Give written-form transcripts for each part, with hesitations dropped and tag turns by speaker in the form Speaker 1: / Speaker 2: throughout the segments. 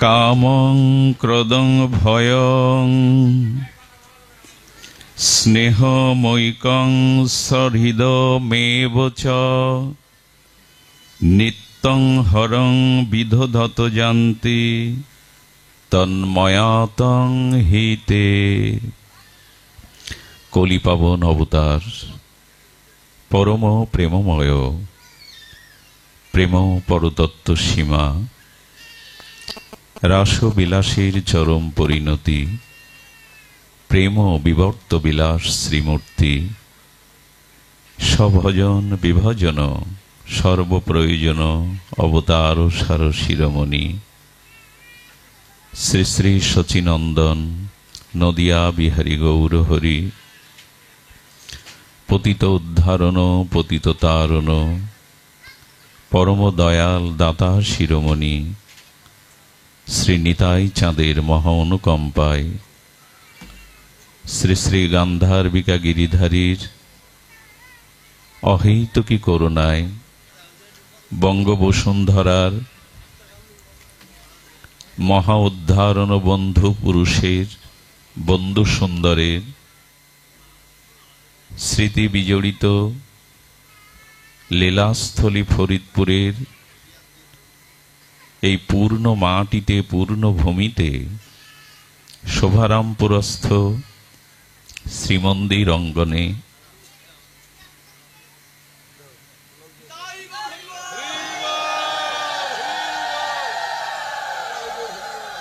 Speaker 1: কামং ক্রোধং ভয়ং স্নেহমৈকং সহৃদমেব চ নিত্যং হরং বিদধত জান্তি তন্ময়াতং হিতে। কলিপাবন অবতার পরম প্রেমময়, প্রেম পরতত্ত্ব সীমা, রাসবিলাসের চরম পরিণতি, প্রেম বিবর্ত বিলাস শ্রীমূর্তি, সভজন বিভজন সর্বপ্রয়োজন অবতার সার শিরোমণি শ্রী শ্রী শচীনন্দন নদিয়া বিহারী গৌরহরি, পতিত উদ্ধারণ পতিত তারণ পরম দয়াল দাতা শিরোমণি শ্রী নিতাই চাঁদের মহা অনুকম্পায় শ্রী শ্রী গান্ধার্বিকা গিরিধারীর অহৈতুকী করুণায় বঙ্গবসুন্ধরার মহা উদ্ধারণ বন্ধু পুরুষের বন্ধু সুন্দরের স্মৃতি বিজড়িত লীলাস্থলী ফরিদপুরের এই পূর্ণ মাটিতে পূর্ণ ভূমিতে শোভারামপুরস্থ শ্রীমন্দির অঙ্গনে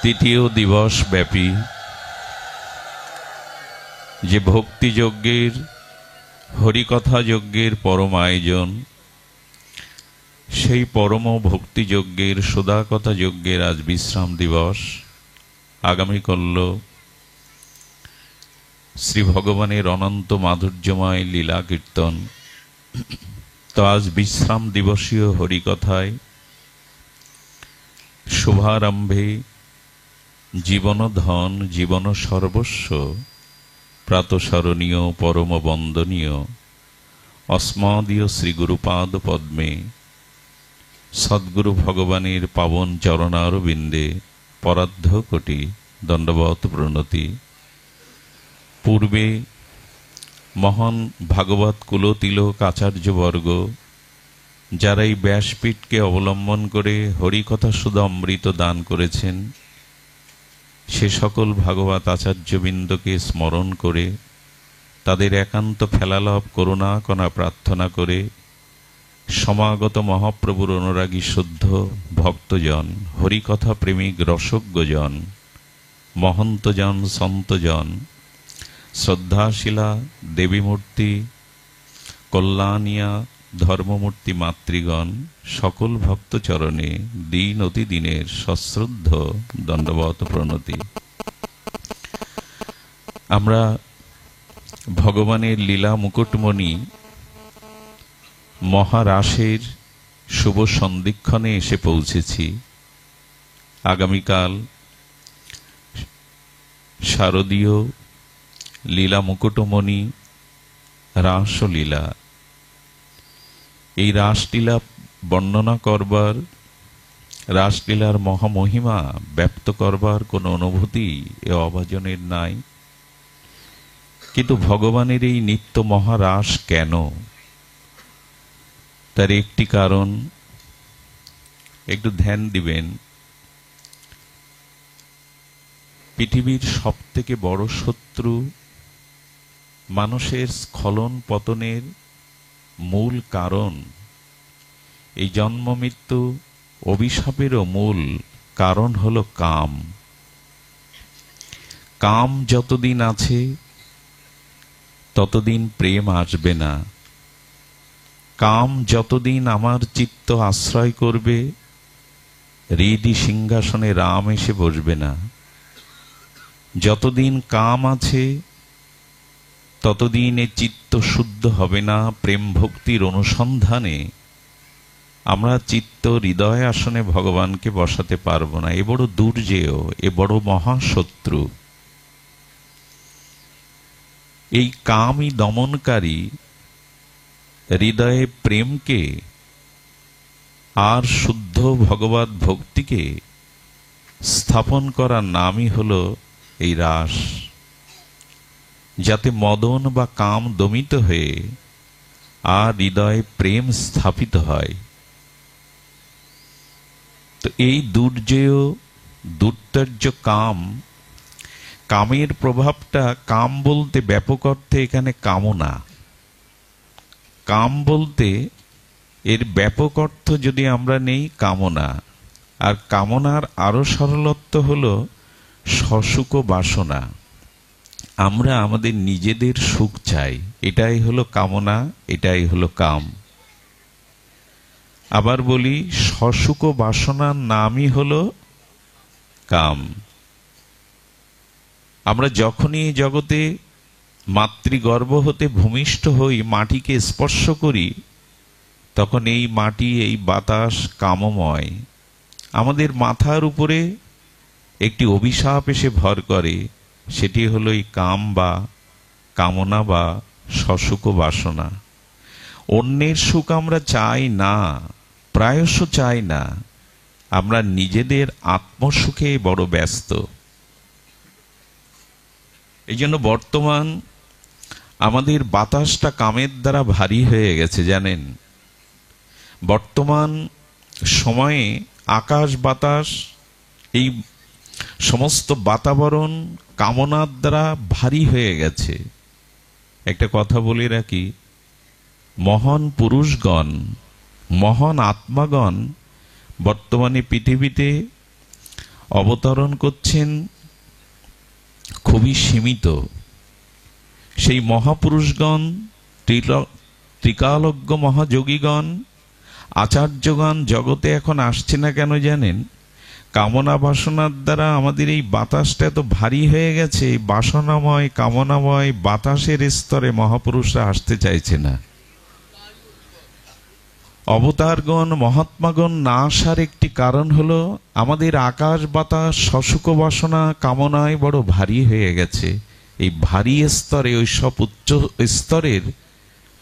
Speaker 1: তৃতীয় দিবস ব্যাপী যে ভক্তিযজ্ঞের হরিকথা যজ্ঞের পরম আয়োজন, সেই পরম ভক্তিযজ্ঞের সদাকথা যজ্ঞের আজ বিশ্রাম দিবস। আগামীকাল শ্রী ভগবানের অনন্ত মাধুর্যময় লীলা কীর্তন। তো আজ বিশ্রাম দিবসীয় হরিকথায় শুভারম্ভে জীবন ধন জীবন সর্বস্ব প্রাতঃস্মরণীয় পরম বন্দনীয় অস্মদীয় শ্রী গুরুপাদ পদ্মে সদ্গুরু ভগবানের পাবন চরণারবিন্দে পরার্ধ কোটি দণ্ডবত প্রণতি। পূর্বে মহান ভাগবত কুলতিলক আচার্যবর্গ যারা এই ব্যাসপীঠকে অবলম্বন করে হরিকথা সুধা অমৃত দান করেছেন, সে সকল ভাগবত আচার্যবৃন্দকে স্মরণ করে তাদের একান্ত ফেলালাভ করুণা কণা প্রার্থনা করে সমাগত মহাপ্রভুর অনুরাগী শুদ্ধ ভক্তজন, হরিকথা প্রেমিক রসজ্ঞজন, মহন্তজন, সন্তজন, শ্রদ্ধাশীলা দেবীমূর্তি, কল্যাণিয়া ধর্মমূর্তি মাতৃগণ, সকল ভক্তচরণে দিন অতি দিনের সশ্রদ্ধ দণ্ডবত প্রণতি। আমরা ভগবানের লীলা মুকুটমণি মহারাসের শুভ সন্ধিক্ষণে এসে পৌঁছেছি। আগামীকাল শারদীয় লীলা মুকুটমণি রাসলীলা। এই রাসলীলা বর্ণনা করবার, রাসলীলার মহামহিমা ব্যক্ত করবার কোনো অনুভূতি এ অভাজনের নাই। কিন্তু ভগবানের এই নিত্য মহারাস কেন, তার একটি কারণ একটু ধ্যান দিবেন। পৃথিবীর সবথেকে বড় শত্রু, মানুষের স্খলন পতনের মূল কারণ, এই জন্ম মৃত্যু অভিশাপেরও মূল কারণ হলো কাম। কাম যতদিন আছে ততদিন প্রেম আসবে না। কাম যতদিন আমার চিত্ত আশ্রয় করবে, হৃদি সিংহাসনে রাম এসে বসবে না। যতদিন কাম আছে ততদিন এ চিত্ত শুদ্ধ হবে না। প্রেম ভক্তির অনুসন্ধানে আমরা চিত্ত হৃদয় আসনে ভগবানকে বসাতে পারবো না। এ বড় দুর্জেয়, এ বড় মহাশত্রু। এই কামই দমনকারী হৃদয়ে প্রেমকে আর শুদ্ধ ভগবত ভক্তিকে স্থাপন করার নামই হলো এই রাস, যাতে মদন বা কাম দমিত হয়ে আর হৃদয়ে প্রেম স্থাপিত হয়। তো এই দুর্জেয় দুর্তর্য কামের প্রভাবটা, কাম বলতে ব্যাপক অর্থে এখানে কামনা, কাম বলতে এর ব্যাপক অর্থ যদি আমরা নেই কামনা, আর কামনার আরো সরলত্ব হলো সসুখ বাসনা। আমরা আমাদের নিজেদের সুখ চাই, এটাই হলো কামনা, এটাই হলো কাম। আবার বলি, সসুখ বাসনার নামই হলো কাম। আমরা যখনই জগতে মাতৃগর্ভ হতে ভূমিষ্ঠ হই, মাটিকে স্পর্শ করি, তখন এই মাটি, এই বাতাস কামময়। আমাদের মাথার উপরে একটি অভিশাপ এসে ভর করে, সেটি হলো এই কাম বা কামনা বা সসুখ বাসনা। অন্যের সুখ আমরা চাই না, প্রায়শ চাই না, আমরা নিজেদের আত্মসুখে বড় ব্যস্ত। এই জন্য বর্তমান আমাদের বাতাসটা কামের দ্বারা ভারী হয়ে গেছে, জানেন। বর্তমান সময়ে আকাশ বাতাস, এই সমস্ত বাতাবরণ কামনার দ্বারা ভারী হয়ে গেছে। একটা কথা বলে রাখি, মহান পুরুষগণ, মহান আত্মাগণ বর্তমানে পৃথিবীতে অবতরণ করছেন খুবই সীমিত। সেই মহাপুরুষগণ, ত্রিকালজ্ঞ মহাযোগীগণ, আচার্যগণ জগতে এখন আসছে না কেন জানেন? কামনা বাসনার দ্বারা আমাদের এই বাতাসটা এত ভারী হয়ে গেছে, বাসনাময় কামনাময় বাতাসের স্তরে মহাপুরুষরা আসতে চাইছে না। অবতারগণ, মহাত্মাগণ না আসার একটি কারণ হলো আমাদের আকাশ বাতাস সসুখ বাসনা কামনায় বড় ভারী হয়ে গেছে। এই ভারী স্তরে, ওই সব উচ্চ স্তরের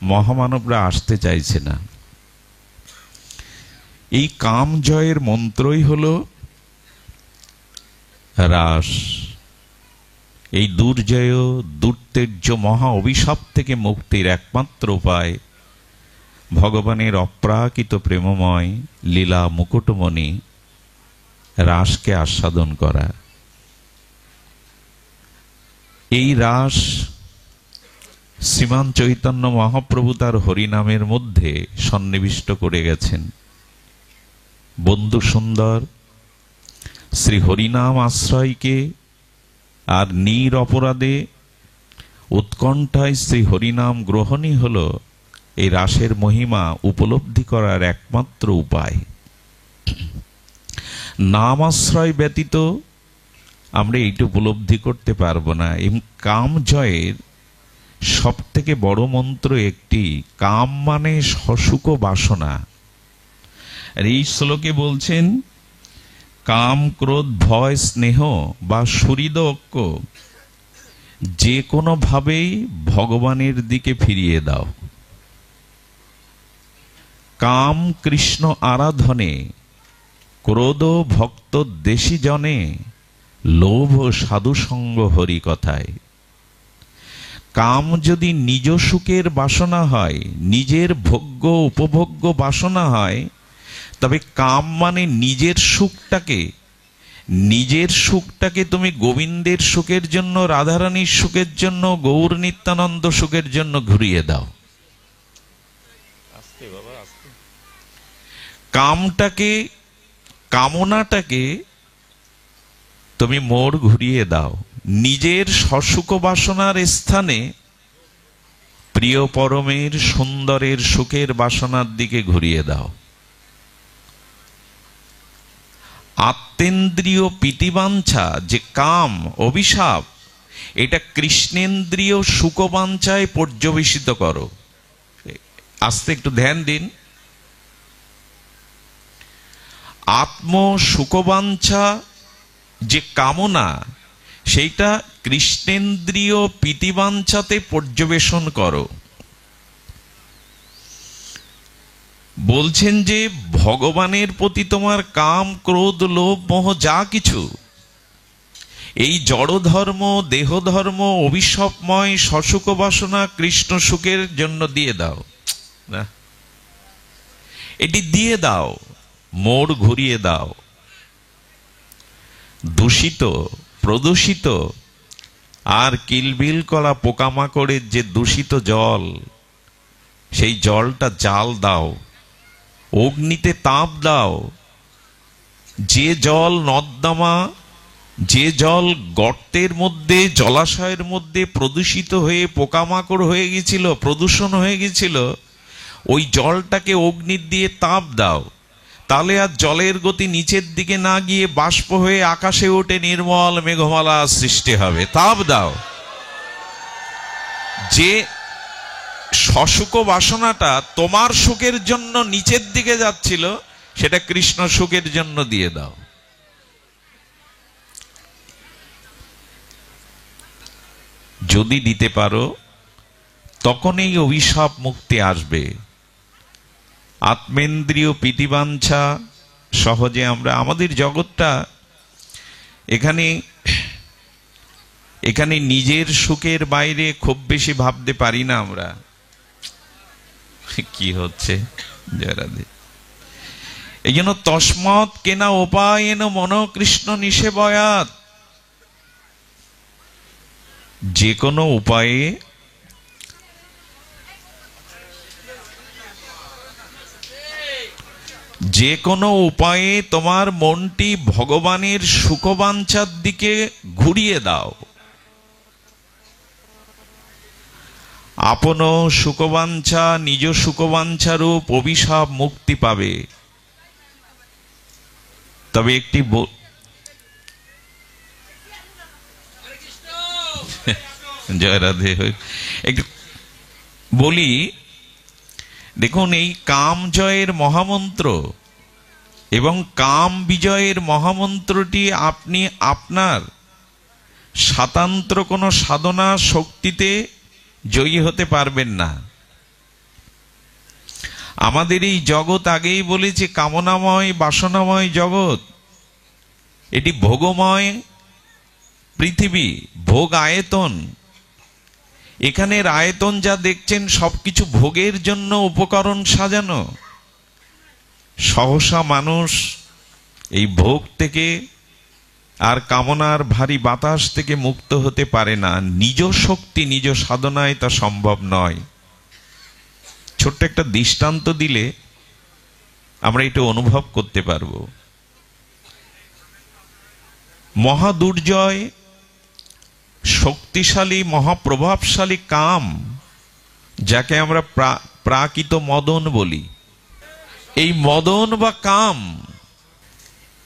Speaker 1: মহামানবরা আসতে চাইছে না। এই কাম জয়ের মন্ত্রই হলো রাস। এই দুর্জয় দুর্তের্য মহা অভিশাপ থেকে মুক্তির একমাত্র উপায় ভগবানের অপ্রাকৃত প্রেমময় লীলা মুকুটমণি রাসকে আস্বাদন করা। এই রাস শ্রীমান চৈতন্য মহাপ্রভু তার হরিনামের মধ্যে সন্নিবিষ্ট করে গেছেন। বন্ধু সুন্দর শ্রী হরিনাম আশ্রয়কে আর নির অপরাধে উৎকণ্ঠায় শ্রী হরিনাম গ্রহণই হল এই রাসের মহিমা উপলব্ধি করার একমাত্র উপায়। নাম আশ্রয় ব্যতীত আমরা এইটা উপলব্ধি করতে পারবো না। এই কাম জয়ের সব থেকে বড় মন্ত্র একটি, কাম মানে সসুখ বাসনা। আর এই শ্লোকে বলছেন, কাম ক্রোধ ভয় স্নেহ বা সুহৃদ ঐক্য যে কোনো ভাবেই ভগবানের দিকে ফিরিয়ে দাও। কাম কৃষ্ণ আরাধনে, ক্রোধ ভক্ত দেশী জনে, লোভ সাধু সঙ্গ হরি কথায়। কাম যদি নিজ সুখের বাসনা হয়, নিজের ভোগ্য উপভোগ্য বাসনা হয়, তবে কাম মানে নিজের সুখটাকে তুমি গোবিন্দের সুখের জন্য, রাধারানীর সুখের জন্য, গৌর নিত্যানন্দ সুখের জন্য ঘুরিয়ে দাও। কামনাটাকে তুমি মোড় ঘুরিয়ে দাও, নিজের সসুখ বাসনার স্থানে প্রিয় পরমের সুন্দরের সুখের বাসনার দিকে ঘুরিয়ে দাও। আত্মেন্দ্রিয় প্রীতিবাঞ্ছা যে কাম অভিশাপ, এটা কৃষ্ণেন্দ্রিয় সুখবাঞ্ছায় পর্যবেসিত করো। আস্তে একটু ধ্যান দিন। আত্ম সুখবাঞ্ছা যে কামনা, সেইটা কৃষ্ণেন্দ্রিয় প্রীতিবাঞ্ছাতে পর্যবেশন করো। বলছেন যে ভগবানের প্রতি তোমার কাম, ক্রোধ, লোভ, মোহ যা কিছু, এই জড় ধর্ম, দেহ ধর্ম, অভিশাপময় সসুখ বাসনা কৃষ্ণ সুখের জন্য দিয়ে দাও না, এটি দিয়ে দাও, মোড় ঘুরিয়ে দাও। দূষিত, প্রদূষিত আর কিলবিল করা পোকামাকড়ের যে দূষিত জল, সেই জলটা জাল দাও, অগ্নিতে তাপ দাও। যে জল নর্দমা, যে জল গর্তের মধ্যে, জলাশয়ের মধ্যে প্রদূষিত হয়ে পোকামাকড় হয়ে গেছিল, প্রদূষণ হয়ে গেছিল, ওই জলটাকে অগ্নির দিয়ে তাপ দাও। তাহলে আর জলের গতি নিচের দিকে না গিয়ে বাষ্প হয়ে আকাশে ওঠে, নির্মল মেঘমালা সৃষ্টি হবে। তাপ দাও। যে সসুখ বাসনাটা তোমার সুখের জন্য নিচের দিকে যাচ্ছিল, সেটা কৃষ্ণ সুখের জন্য দিয়ে দাও। যদি দিতে পারো, তখন এই অভিশাপ মুক্তি আসবে। আত্মেন্দ্রিয় প্রীতিবাঞ্ছা সহজে আমরা, আমাদের জগৎটা এখানে নিজের সুখের বাইরে খুব বেশি ভাবতে পারি না আমরা। কি হচ্ছে জয়রাধে। এই জন্য তস্মৎ কেনা উপায়েন মন কৃষ্ণ নিষেবয়াত, যে কোনো উপায়ে যে কোনো উপায়ে তোমার মনটি ভগবানের সুখবাঞ্ছার দিকে ঘুরিয়ে দাও। আপন সুখবাঞ্ছা, নিজ সুখবাঞ্ছারূপ অভিশাপ মুক্তি পাবে। তবে একটি জয় রাধে, একটু বলি, দেখুন, এই কাম জয়ের মহামন্ত্র এবং কাম বিজয়ের মহামন্ত্রটি আপনি আপনার স্বাতন্ত্র কোনো সাধনা শক্তিতে জয়ী হতে পারবেন না। আমাদের এই জগৎ, আগেই বলেছি, কামনাময় বাসনাময় জগৎ। এটি ভোগময় পৃথিবী, ভোগ আয়তন। এখানের আয়তন যা দেখছেন সবকিছু ভোগের জন্য উপকরণ সাজানো। সহসা মানুষ এই ভোগ থেকে আর কামনার ভারী বাতাস থেকে মুক্ত হতে পারে না। নিজ শক্তি, নিজ সাধনায় তা সম্ভব নয়। ছোট্ট একটা দৃষ্টান্ত দিলে আমরা এটা অনুভব করতে পারব। মহাদুর্জয়, শক্তিশালী, মহাপ্রভাবশালী কাম, যাকে আমরা প্রাকৃত মদন বলি। এই মদন বা কাম,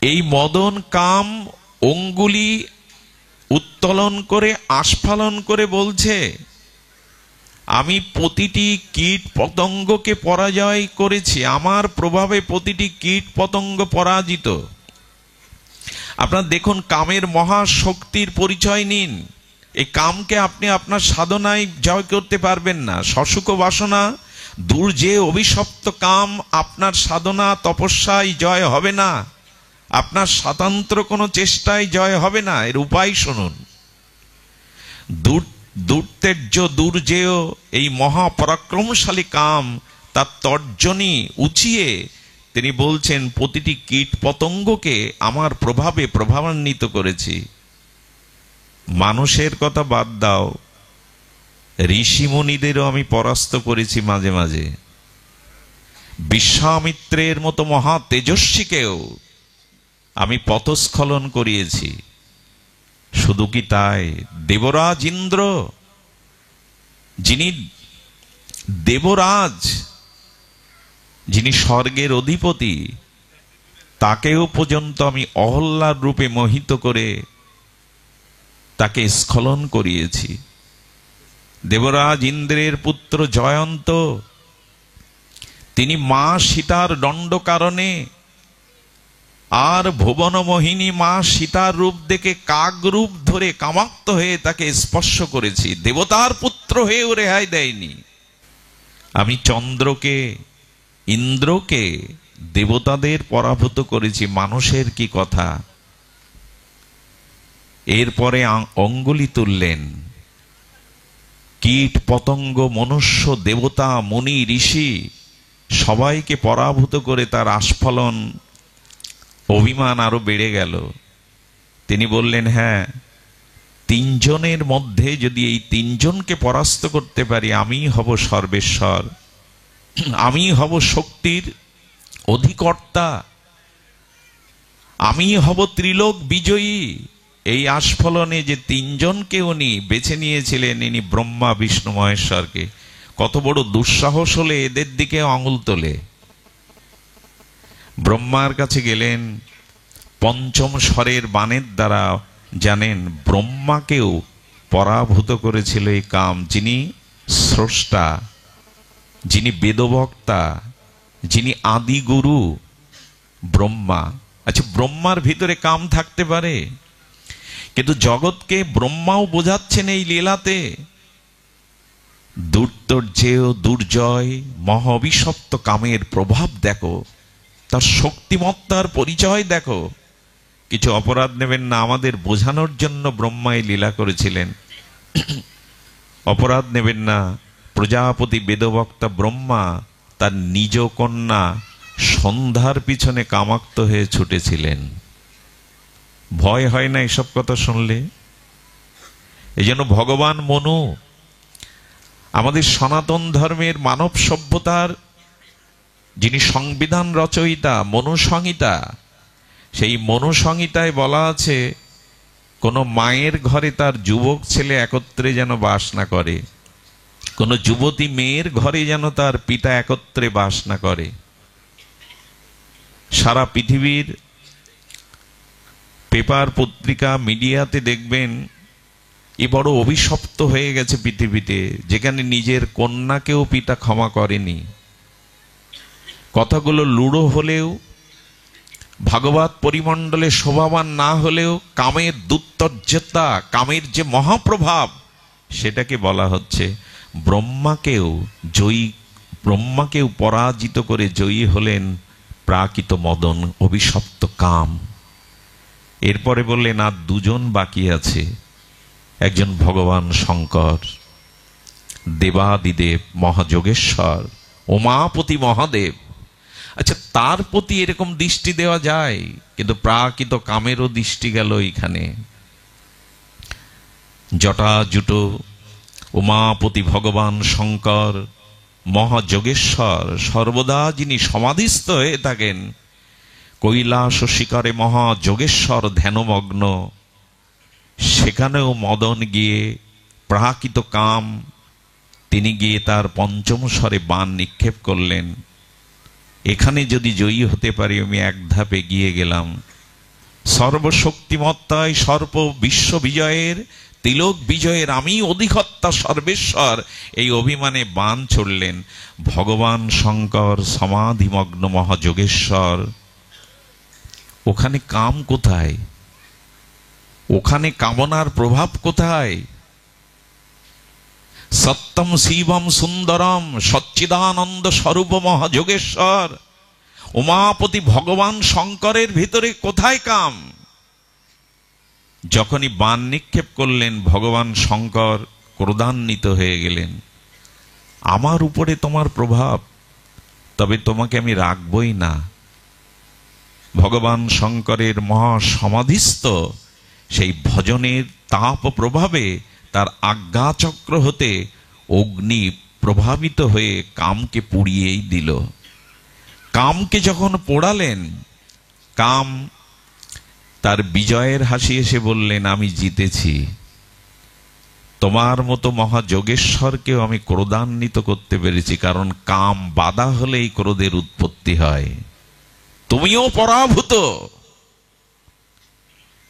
Speaker 1: এই মদন কাম অঙ্গুলি উত্তোলন করে, আস্ফালন করে বলছে, আমি প্রতিটি কীট পতঙ্গকে পরাজয় করেছি, আমার প্রভাবে প্রতিটি কীট পতঙ্গ পরাজিত। আপনারা দেখুন, কামের মহাশক্তির পরিচয় নিন। এই কামকে আপনি আপনার সাধনায় জয় করতে পারবেন না। সসুখ বাসনা, দুর্জে অভিশপ্ত কাম আপনার সাধনা তপস্যায় জয় হবে না, আপনার স্বাতন্ত্র কোনো চেষ্টায় জয় হবে না। এর উপায় শুনুন। দুর্তেজ্য দুর্জেয় এই মহাপরাক্রমশালী কাম, তার তর্জনী উঁচিয়ে তিনি বলছেন, প্রতিটি কীট পতঙ্গকে আমার প্রভাবে প্রভাবান্বিত করেছি। মানুষের কথা বাদ দাও, ঋষিমুনিদেরও আমি পরাস্ত করেছি মাঝে মাঝে। বিশ্বামিত্রের মতো মহা তেজস্বীকেও আমি পথস্খলন করিয়েছি। শুধু কি তাই, দেবরাজ ইন্দ্র, যিনি দেবরাজ, যিনি স্বর্গের অধিপতি, তাকেও পর্যন্ত আমি অহল্লার রূপে মোহিত করে তাকে স্খলন করিয়েছি। দেবরাজ ইন্দ্রের পুত্র জয়ন্ত, তিনি মা সীতার দণ্ড কারণে আর ভুবন মোহিনী মা সীতার রূপ দেখে কাক রূপ ধরে কামাক্ত হয়ে তাকে স্পর্শ করেছি। দেবতার পুত্র হয়েও রেহাই দেয়নি। আমি চন্দ্রকে ইন্দ্রকে দেবতাদের পরাভূত করেছি, মানুষের কি কথা। এরপরে অঙ্গুলি তুললেন। কীট পতঙ্গ মনুষ্য দেবতা মুনি ঋষি সবাইকে পরাভূত করে তার আস্ফলন অভিমান আরো বেড়ে গেল। তিনি বললেন, হ্যাঁ, তিনজনের মধ্যে যদি এই তিনজনকে পরাস্ত করতে পারি, আমি হব সর্বেশ্বর, আমি হব শক্তির অধিকর্তা, আমি হব ত্রিলোক বিজয়ী। এই আস্ফলনে যে তিনজনকে উনি বেছে নিয়েছিলেন, ইনি ব্রহ্মা বিষ্ণু মহেশ্বরকে, কত বড় দুঃসাহস হলে এদের দিকে আঙুল তোলে। ব্রহ্মার কাছে গেলেন, পঞ্চম স্বরের বাণের দ্বারা জানেন ব্রহ্মাকেও পরাভূত করেছিল এই কাম, যিনি স্রষ্টা, যিনি বেদবক্তা, যিনি আদি গুরু ব্রহ্মা। আচ্ছা, ব্রহ্মার ভিতরে কাম থাকতে পারে, কিন্তু জগৎকে ব্রহ্মাও বোঝাচ্ছেন এই লীলাতে। দুর্তর্যেয় দুর্জয় মহাবিষপ্ত কামের প্রভাব দেখো, তার শক্তিমত্তার পরিচয় দেখো। কিছু অপরাধ নেবেন না, আমাদের বোঝানোর জন্য ব্রহ্মা এই লীলা করেছিলেন। অপরাধ নেবেন না। প্রজাপতি বেদবক্তা ব্রহ্মা তার নিজ কন্যা সন্ধ্যার পিছনে কামাক্ত হয়ে ছুটেছিলেন। ভয় হয় না এসব কথা শুনলে? এই জন্য ভগবান মনু আমাদের সনাতন ধর্মের মানব সভ্যতার যিনি সংবিধান রচয়িতা, মনুসংহিতা, সেই মনুসংহিতায় বলা আছে কোন মায়ের ঘরে তার যুবক ছেলে একত্রে যেন বাস না করে, কোন যুবতী মেয়ের ঘরে যেন তার পিতা একত্রে বাস না করে। সারা পৃথিবীর পেপার পত্রিকা মিডিয়াতে দেখবেন এ বড় অভিশপ্ত হয়ে গেছে পৃথিবীতে, যেখানে নিজের কন্যাকেও পিতা ক্ষমা করেনি। কথাগুলো লুড়ো হলেও, ভাগবত পরিমণ্ডলে শোভাবান না হলেও, কামের দুর্তর্যতা, কামের যে মহাপ্রভাব, সেটাকে বলা হচ্ছে। ব্রহ্মাকেও পরাজিত করে জয়ী হলেন প্রাকৃত মদন, অভিশপ্ত কাম। এরপরে বললেন আর দুজন বাকি আছে, একজন ভগবান শঙ্কর, দেবাদিদেব মহাযোগেশ্বর, উমাপতি মহাদেব। আচ্ছা, তার প্রতি এরকম দৃষ্টি দেওয়া যায়, কিন্তু প্রাকৃত কামেরও দৃষ্টি গেল এখানে। জটাজুটো উমাপতি ভগবান শঙ্কর মহাযোগেশ্বর, সর্বদা যিনি সমাধিস্থ হয়ে থাকেন, কৈলাস শিকারে মহাযোগেশ্বর ধ্যানমগ্ন, সেখানেও মদন গিয়ে প্রাকৃত কাম, তিনি গিয়ে তার পঞ্চম স্বরে বাণ নিক্ষেপ করলেন। এখানে যদি জয়ী হতে পারি, আমি এক ধাপ এগিয়ে গেলাম। সর্বশক্তিমত্তায় সর্ব বিশ্ব বিজয়ের, তিলক বিজয়ের আমি অধিকর্তা সর্বেশ্বর, এই অভিমানে বাণ ছড়লেন। ভগবান শঙ্কর সমাধিমগ্ন মহাযোগেশ্বর। ওখানে কাম কোথায়? ওখানে কামনার প্রভাব কোথায়? সত্যম শিবম সুন্দরম সচ্চিদানন্দ স্বরূপ মহাযোগেশ্বর উমাপতি ভগবান শঙ্করের ভিতরে কোথায় কাম? যখনই বাণ নিক্ষেপ করলেন, ভগবান শঙ্কর ক্রোধান্বিত হয়ে গেলেন। আমার উপরে তোমার প্রভাব, তবে তোমাকে আমি রাখবই না। ভগবান শঙ্করের মহাসমাধিস্থ সেই ভজনের তাপ প্রভাবে তার আজ্ঞাচক্র হতে অগ্নি প্রভাবিত হয়ে কামকে পুড়িয়েই দিল। কামকে যখন পোড়ালেন, কাম তার বিজয়ের হাসি এসে বললেন, আমি জিতেছি। তোমার মতো মহাযোগেশ্বরকেও আমি ক্রোধান্বিত করতে পেরেছি, কারণ কাম বাধা হলেই ক্রোধের উৎপত্তি হয়। তুমিও পরাভূত।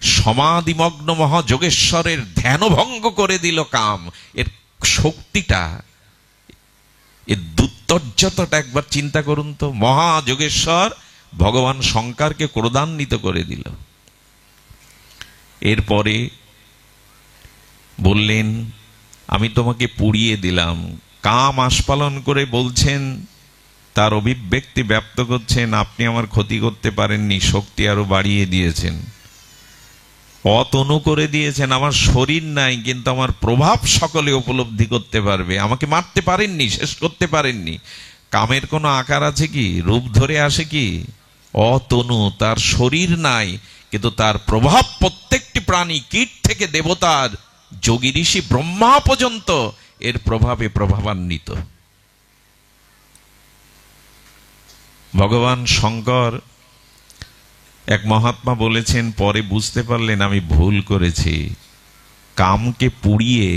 Speaker 1: সমাধিমগ্ন মহাযোগেশ্বরের ধ্যানভঙ্গ করে দিল কাম। এর শক্তিটা, এর দুর্তর্যতাটা একবার চিন্তা করুন তো। মহাযোগেশ্বর ভগবান শঙ্করকে ক্রোধান্বিত করে দিল। এরপরে বললেন, আমি তোমাকে পুড়িয়ে দিলাম। কাম আস্ফালন করে বলছেন, তার অভিব্যক্তি ব্যক্ত করছেন, আপনি আমার ক্ষতি করতে পারেননি, শক্তি আরো বাড়িয়ে দিয়েছেন, অতনু করে দিয়েছেন। আমার শরীর নাই, কিন্তু আমার প্রভাব সকলে উপলব্ধি করতে পারবে। আমাকে মারতে পারেননি, শেষ করতে পারেননি। কামের কোনো আকার আছে কি? রূপ ধরে আসে কি? অতনু, তার শরীর নাই, কিন্তু তার প্রভাব প্রত্যেকটি প্রাণী, কীট থেকে দেবতার, যোগী ঋষি ব্রহ্মা পর্যন্ত এর প্রভাবে প্রভাবান্বিত। ভগবান শঙ্কর, এক মহাত্মা বলেছেন, পরে বুঝতে পারলেন আমি ভুল করেছি, কামকে পুড়িয়ে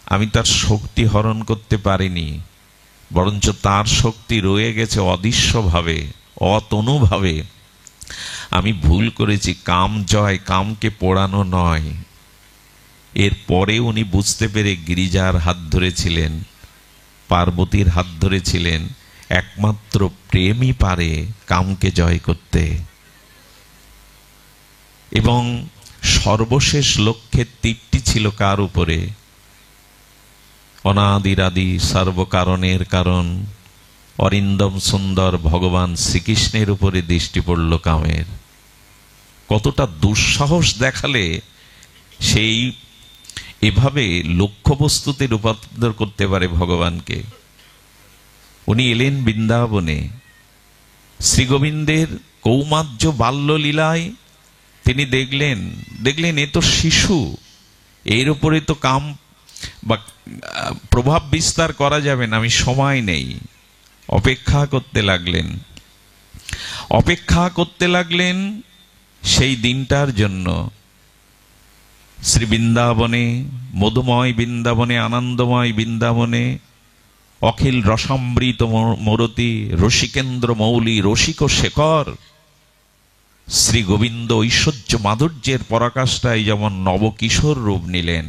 Speaker 1: আমি তার শক্তি হরণ করতে পারিনি, বরঞ্চ তার শক্তি রয়ে গেছে অদৃশ্যভাবে, অতনুভাবে। আমি ভুল করেছি, কাম জয়, কামকে পোড়ানো নয়। এরপরে উনি বুঝতে পেরে গিরিজার হাত ধরেছিলেন, পার্বতীর হাত ধরেছিলেন। একমাত্র প্রেমই পারে কামকে জয় করতে। এবং সর্বশেষ লক্ষ্যের তীরটি ছিল কার উপরে? অনাদিরাদি সর্বকারণের কারণ অরিন্দম সুন্দর ভগবান শ্রীকৃষ্ণের উপরে দৃষ্টি পড়ল কামের। কতটা দুঃসাহস দেখালে সেই এভাবে লক্ষ্যবস্তুতে রূপান্তর করতে পারে ভগবানকে। উনি এলেন বৃন্দাবনে, শ্রীগোবিন্দের কৌমার্য বাল্যলীলায় তিনি দেখলেন এ তো শিশু, এর উপরে তো কাম বা প্রভাব বিস্তার করা যাবে না, আমি সময় নেই। অপেক্ষা করতে লাগলেন সেই দিনটার জন্য। শ্রী বৃন্দাবনে, মধুময় বৃন্দাবনে, আনন্দময় বৃন্দাবনে, অখিল রসামৃত মরতি রসিকেন্দ্র মৌলি রসিক শেখর শ্রী গোবিন্দ ঐশ্বর্য মাধুর্যের পরাকাষ্ঠায় যেমন নবকিশোর রূপ নিলেন,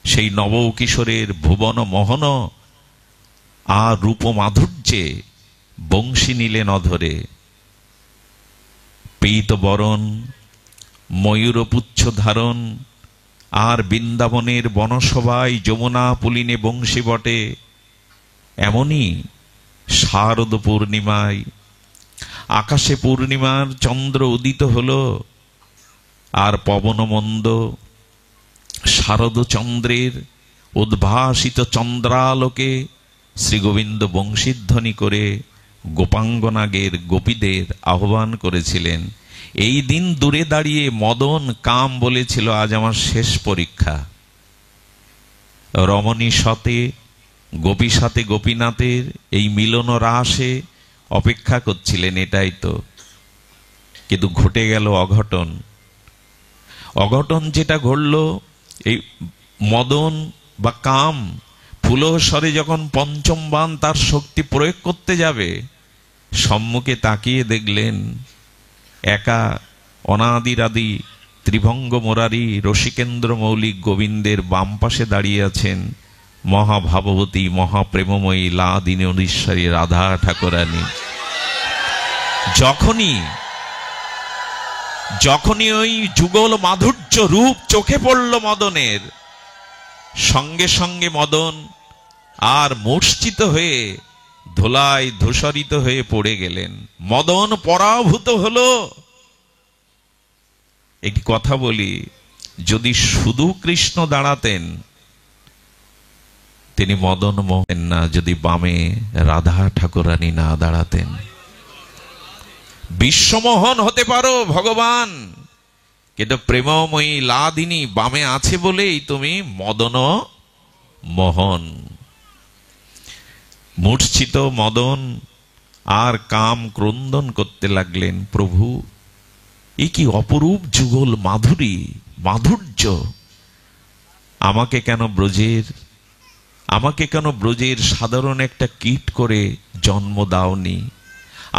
Speaker 1: সেই নবকিশোরের ভুবন মোহন আর রূপ মাধুর্যে বংশী নিলেন অধরে। পীত বরণ, ময়ূরপুচ্ছ ধারণ, আর বৃন্দাবনের বনসভায় যমুনা পুলিনে বংশী বটে। এমনই শারদ পূর্ণিমায় আকাশে পূর্ণিমার চন্দ্র উদিত হলো, আর পবন মন্দ শারদ চন্দ্রের উদ্ভাসিত চন্দ্রালোকে শ্রীগোবিন্দ বংশীধ্বনি করে গোপাঙ্গনাগের গোপীদের আহ্বান করেছিলেন। এই দিন দূরে দাঁড়িয়ে মদন কাম বলেছিল, আজ আমার শেষ পরীক্ষা। রমণী সতে, গোপী সাথে গোপীনাথের এই মিলন রাসে অপেক্ষা করছিলেন, এটাই তো। কিন্তু ঘটে গেল অঘটন। যেটা ঘটল, এই মদন বা কাম ফুলস্বরে যখন পঞ্চম বাণ তার শক্তি প্রয়োগ করতে যাবে, সম্মুখে তাকিয়ে দেখলেন একা অনাদিরাদি ত্রিভঙ্গ মোরারি রসিকেন্দ্র মৌলিক গোবিন্দের বাম পাশে দাঁড়িয়ে আছেন মহাভাবতী মহাপ্রেমময়ী লাদিনীশ্বরী রাধা ঠাকুরানী। যখনই ওই যুগল মাধুর্য রূপ চোখে পড়ল মদনের, সঙ্গে সঙ্গে মদন আর মূর্ছিত হয়ে ধুলায় ধূসরিত হয়ে পড়ে গেলেন। মদন পরাভূত হলো। একটি কথা বলি, যদি শুধু কৃষ্ণ দাঁড়াতেন তিনি মদন মোহন না, যদি বামে রাধা ঠাকুরানী না দাঁড়াতেন। বিশ্বমোহন হতে পারো ভগবান, কিন্তু প্রেমময়ী লাদিনী বামে আছে বলেই তুমি মদন মোহন। মূর্ছিত মদন আর কাম ক্রন্দন করতে লাগলেন, প্রভু এ কি অপরূপ যুগল মাধুর্য, আমাকে কেন ব্রজের সাধারণ একটা কীট করে জন্ম দাওনি?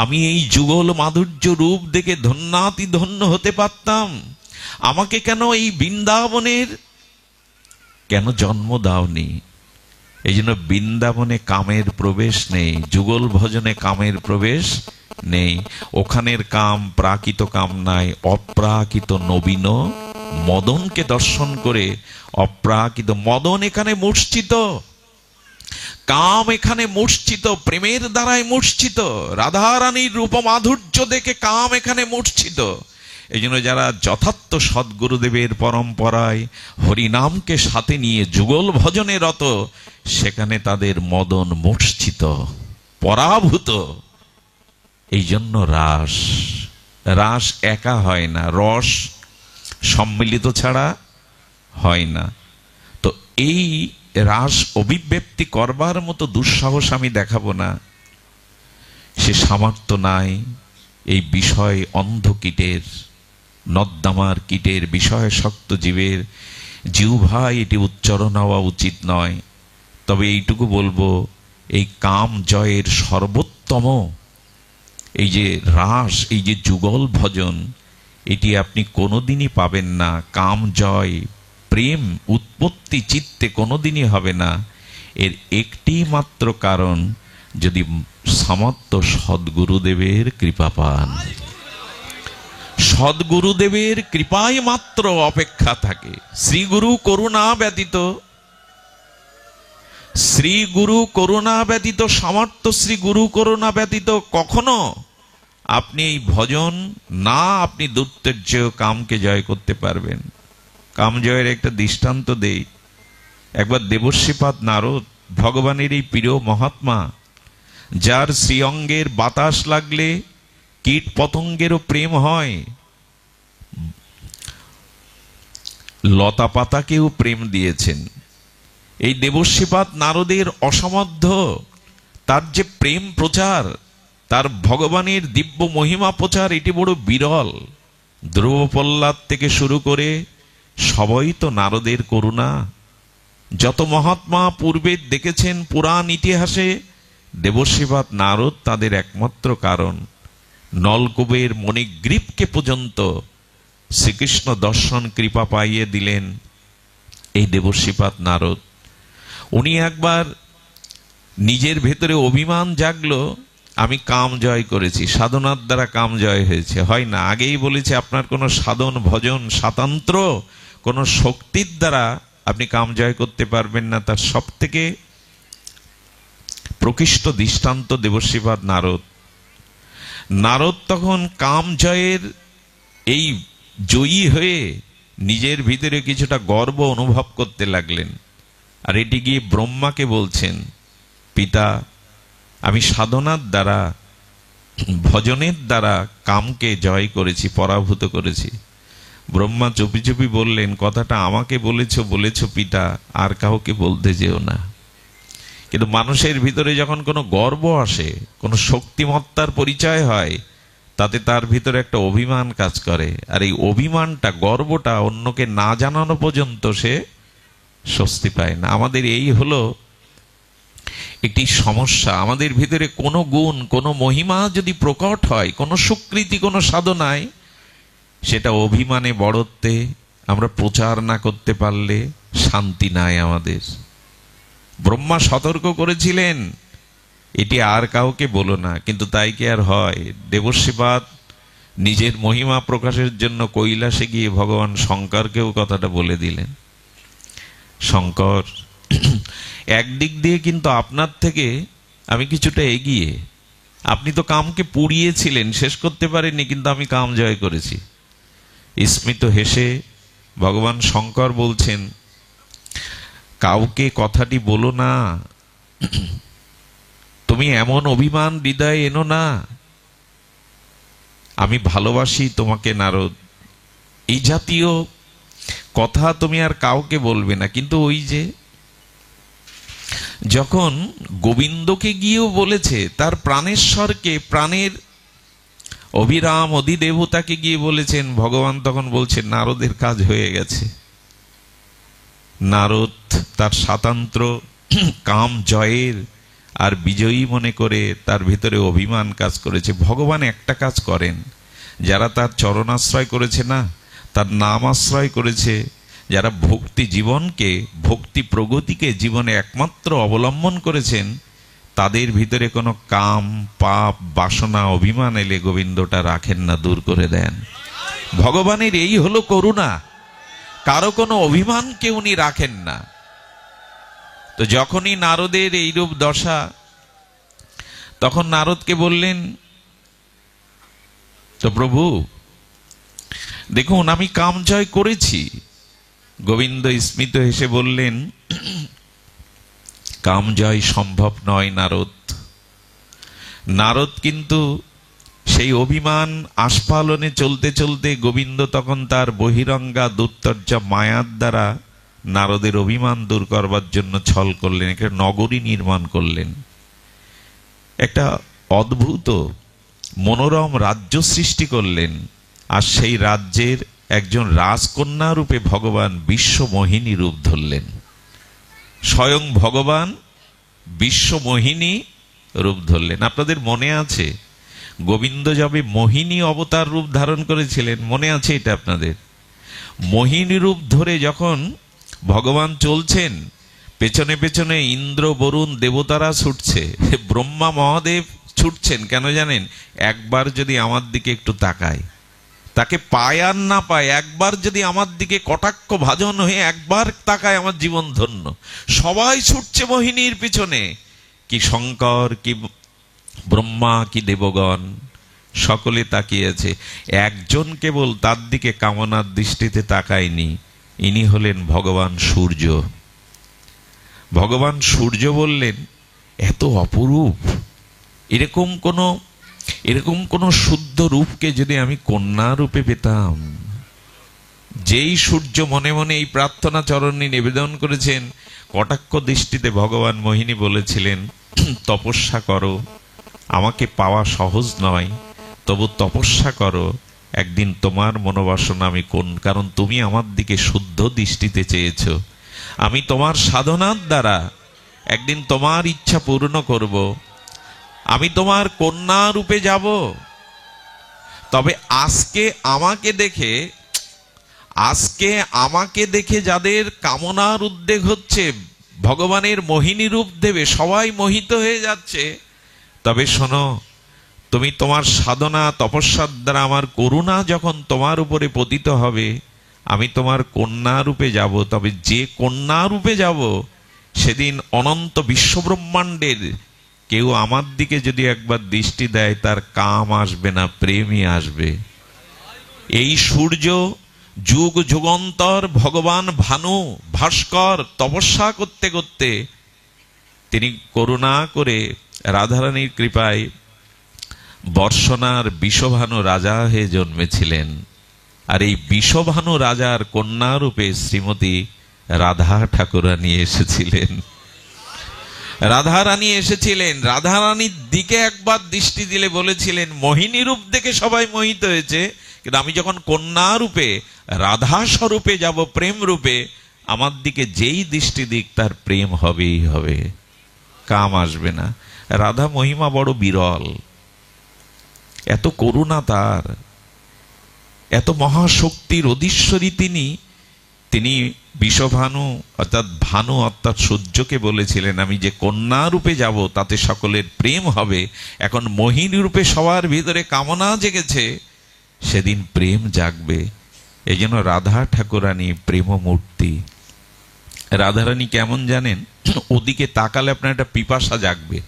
Speaker 1: আমি এই যুগল মাধুর্য রূপ দেখে ধন্যাতি ধন্য হতে পারতাম। আমাকে কেন এই বৃন্দাবনের কেন জন্ম দাওনি? এই জন্য বৃন্দাবনে কামের প্রবেশ নেই, যুগল ভজনে কামের প্রবেশ নেই। ওখানের কাম প্রাকৃত কাম নাই, অপ্রাকৃত নবীন মদনকে দর্শন করে অপ্রাকৃত মদন এখানে মূর্ছিত। কাম এখানে মূর্ছিত, প্রেমের দ্বারাই মূর্ছিত। রাধারানীর রূপমাধুর্য দেখে কাম এখানে মূর্ছিত। এই জন্য যারা যথার্থ সদ্গুরুদেবের পরম্পরায় হরিনামকে সাথে নিয়ে যুগল ভজনে রত, সেখানে তাদের মদন মূর্ছিত, পরাভূত। এই জন্য রাস একা হয় না, রস সম্মিলিত ছাড়া হয় না। তো এই রাস অভিব্যক্তি করবার মতো দুঃসাহস আমি দেখাবো না, সে সামর্থ্য নাই। এই বিষয় অন্ধ কীটের, নর্দমার কীটের, বিষয় শক্ত জীবের জিহ্বায় এটি উচ্চারণ হওয়া উচিত নয়। তবে এইটুকু বলবো, এই কাম জয়ের সর্বোত্তম এই যে রাস, এই যে যুগল ভজন, এটি আপনি কোনোদিনই পাবেন না। কাম জয়, প্রেম উৎপত্তি চিত্তে কোনোদিনই হবে না। এর একটি মাত্র কারণ, যদি সামর্থ্য সদ্গুরুদেবের কৃপা পান। সদ্গুরুদেবের কৃপায় মাত্র অপেক্ষা থাকে। শ্রীগুরু করুণা ব্যতীত, শ্রীগুরু করুণা ব্যতীত, সামর্থ্য শ্রীগুরু করুণা ব্যতীত কখনো আপনি এই ভজন না, আপনি দূর্তের্য কামকে জয় করতে পারবেন। কাম জয়ের একটা দৃষ্টান্ত দেই। একবার দেবর্ষিপাদ নারদ, ভগবানের এই প্রিয় মহাত্মা, যার শ্রীঅঙ্গের বাতাস লাগলে কীট পতঙ্গেরও প্রেম হয়, লতা পাতাকেও প্রেম দিয়েছেন। এই দেবর্ষিপাদ নারদের অসমর্থ, তার যে প্রেম প্রচার, তার ভগবানের দিব্য মহিমা প্রচার, এটি বড় বিরল। ধ্রুব প্রহ্লাদ থেকে শুরু করে সবই তো নারদের করুণা। যত মহাত্মা পূর্বে দেখেছেন পুরাণ ইতিহাসে, দেবর্ষিপাদ নারদ তাদের একমাত্র কারণ। নলকূপের মণিগ্রীবকে পর্যন্ত শ্রীকৃষ্ণ দর্শন কৃপা পাইয়ে দিলেন এই দেবর্ষিপাদ নারদ। উনি একবার নিজের ভেতরে অভিমান জাগলো, আমি কাম জয় করেছি, সাধনার দ্বারা কাম জয় হয়েছে। হয় না, আগেই বলেছে আপনার কোনো সাধন ভজন স্বাতন্ত্র, কোনো শক্তির দ্বারা আপনি কাম জয় করতে পারবেন না। তার সব থেকে প্রকৃষ্ট দৃষ্টান্ত দেবর্ষিপাদ নারদ। নারদ তখন কাম জয়ের এই জয়ী হয়ে নিজের ভিতরে কিছুটা গর্ব অনুভব করতে লাগলেন। আর এটি গিয়ে ব্রহ্মাকে বলছেন, পিতা, আমি সাধনার দ্বারা, ভজনের দ্বারা কামকে জয় করেছি, পরাভূত করেছি। ব্রহ্মা চুপি চুপি বললেন, কথাটা আমাকে বলেছ পিতা, আর কাউকে বলতে যেও না। কিন্তু মানুষের ভিতরে যখন কোনো গর্ব আসে, কোনো শক্তিমত্তার পরিচয় হয়, তাতে তার ভিতরে একটা অভিমান কাজ করে। আর এই অভিমানটা, গর্বটা অন্যকে না জানানো পর্যন্ত সে স্বস্তি পায় না। আমাদের এই হলো একটি সমস্যা। আমাদের ভিতরে কোনো গুণ, কোনো মহিমা যদি প্রকট হয়, কোনো স্বীকৃতি, কোনো সাধনায়, সেটা অভিমানে, বড়ত্বে আমরা প্রচার না করতে পারলে শান্তি নাই আমাদের। ব্রহ্মা সতর্ক করেছিলেন, এটি আর কাউকে বলো না, কিন্তু তাই কি আর হয়? দেবর্ষিপাদ নিজের মহিমা প্রকাশের জন্য কৈলাসে গিয়ে ভগবান শঙ্করকেও কথাটা বলে দিলেন। শঙ্কর, একদিক দিয়ে কিন্তু আপনার থেকে আমি কিছুটা এগিয়ে। আপনি তো কামকে পুড়িয়েছিলেন, শেষ করতে পারেননি, কিন্তু আমি কাম জয় করেছি। স্মিত হেসে ভগবান শঙ্কর বলছেন, কাউকে কথাটি বলো না, তুমি এমন অভিমান হৃদয়ে এনো না, আমি ভালোবাসি তোমাকে নারদ, এই জাতীয় কথা তুমি আর কাউকে বলবে না। কিন্তু ওই যে যখন গোবিন্দকে গিয়েও বলেছে, তার প্রাণেশ্বরকে, প্রাণের অভিরাম অধিদেবতাকে গিয়ে বলেছেন, ভগবান তখন বলছেন নারদের কাজ হয়ে গেছে। নারদ তার স্বাতন্ত্র কাম জয়ের আর বিজয়ী মনে করে তার ভিতরে অভিমান কাজ করেছে। ভগবান একটা কাজ করেন, যারা তার চরণাশ্রয় করেছে না, তার নাম আশ্রয় করেছে, যারা ভক্তি জীবনকে, ভক্তি প্রগতিকে জীবনে একমাত্র অবলম্বন করেছেন, তাদের ভিতরে কোনো কাম, পাপ, বাসনা, অভিমান এলে গোবিন্দটা রাখেন না, দূর করে দেন। ভগবানের এই হলো করুণা, কারো কোনো অভিমানকে উনি রাখেন না। তো যখনই নারদের এইরূপ দশা, তখন নারদকে বললেন, তো প্রভু দেখুন আমি কাম জয় করেছি। গোবিন্দ স্মিত হেসে বললেন, কাম জয় সম্ভব নয় নারদ। নারদ কিন্তু সেই অভিমান আস্ফালনে চলতে চলতে গোবিন্দ তখন তার বহিরঙ্গা দুর্তর্যা মায়ার দ্বারা নারদের অভিমান দূর করবার জন্য ছল করলেন, একটা নগরী নির্মাণ করলেন, একটা অদ্ভুত মনোরম রাজ্য সৃষ্টি করলেন। আর সেই রাজ্যের একজন রাজকন্যা রূপে ভগবান বিশ্বমোহিনী রূপ ধরলেন। স্বয়ং ভগবান বিশ্বমোহিনী রূপ ধরলেন। আপনাদের মনে আছে গোবিন্দ যবে মোহিনী অবতার রূপ ধারণ করেছিলেন? মনে আছে এটা আপনাদের? মোহিনী রূপ ধরে যখন ভগবান চলছেন, পেছনে পেছনে ইন্দ্র বরুণ দেবতারা ছুটছে, ব্রহ্মা মহাদেব ছুটছেন। কেন জানেন? একবার যদি আমার দিকে একটু তাকায়, তাকে পায় আর না পায়, একবার যদি আমার দিকে কটাক্ষ ভাজন হয়ে একবার তাকায়, আমার জীবন ধন্য। সবাই ছুটছে মোহিনীর পিছনে, কি শঙ্কর, কি ব্রহ্মা, কি দেবগণ, সকলে তাকিয়েছে। একজন কেবল তার দিকে কামনার দৃষ্টিতে তাকায়নি, ইনি হলেন ভগবান সূর্য। ভগবান সূর্য বললেন, এত অপরূপ, এরকম কোন শুদ্ধ রূপকে যদি আমি কন্যা রূপে পেতাম। যেই সূর্য মনে মনে এই প্রার্থনা চরণে নিবেদন করেছেন, কটাক্ষ দৃষ্টিতে ভগবান মোহিনী বলেছিলেন, তপস্যা করো, আমাকে পাওয়া সহজ নয়, তবু তপস্যা করো, একদিন তোমার মনোবাসনা আমি কারণ তুমি আমার দিকে শুদ্ধ দৃষ্টিতে চেয়েছ, আমি তোমার সাধনার দ্বারা একদিন তোমার ইচ্ছা পূর্ণ করব, আমি তোমার কন্যা রূপে যাব। তবে আজকে আমাকে দেখে যাদের কামনার উদ্বেগ হচ্ছে, ভগবানের মোহিনী রূপ দেবে, সবাই মোহিত হয়ে যাচ্ছে, তবে শোনো, তুমি তোমার সাধনা তপস্যার দ্বারা আমার করুণা যখন তোমার উপরে পতিত হবে, আমি তোমার কন্যা রূপে যাব। তবে যে কন্যা রূপে যাব, সেদিন অনন্ত বিশ্বব্রহ্মাণ্ডের কেউ আমার দিকে যদি একবার দৃষ্টি দেয়, তার কাম আসবে না, প্রেমই আসবে। এই সূর্য যুগ যুগান্তর ভগবান ভানু ভাস্কর তপস্যা করতে করতে তিনি করুণা করে রাধারানীর কৃপায় বর্ষণার বিষভানু রাজা হয়ে জন্মেছিলেন। আর এই বিষভানু রাজার কন্যা রূপে শ্রীমতী রাধা ঠাকুরানী এসেছিলেন। রাধারানী এসেছিলেন, রাধারানীর দিকে একবার দৃষ্টি দিলে বলেছিলেন, মোহিনী রূপ দেখে সবাই মোহিত হয়েছে, কিন্তু আমি যখন কন্যা রূপে রাধা স্বরূপে যাব, প্রেম রূপে, আমার দিকে যেই দৃষ্টি দিক তার প্রেম হবেই হবে, কাম আসবে না। রাধা মহিমা বড় বিরল, এত করুণা তার, এত মহাশক্তির অধীশ্বরী তিনি বিষভানু অর্থাৎ ভানু অর্থাৎ সূর্যকে বলেছিলেন, আমি যে কন্যা রূপে যাব তাতে সকলের প্রেম হবে। এখন মোহিনী রূপে সবার ভিতরে কামনা জেগেছে, সেদিন প্রেম জাগবে। এই জন্য রাধা ঠাকুরানী প্রেমমূর্তি। রাধারানী কেমন জানেন? ওদিকে তাকালে আপনার একটা পিপাসা জাগবে।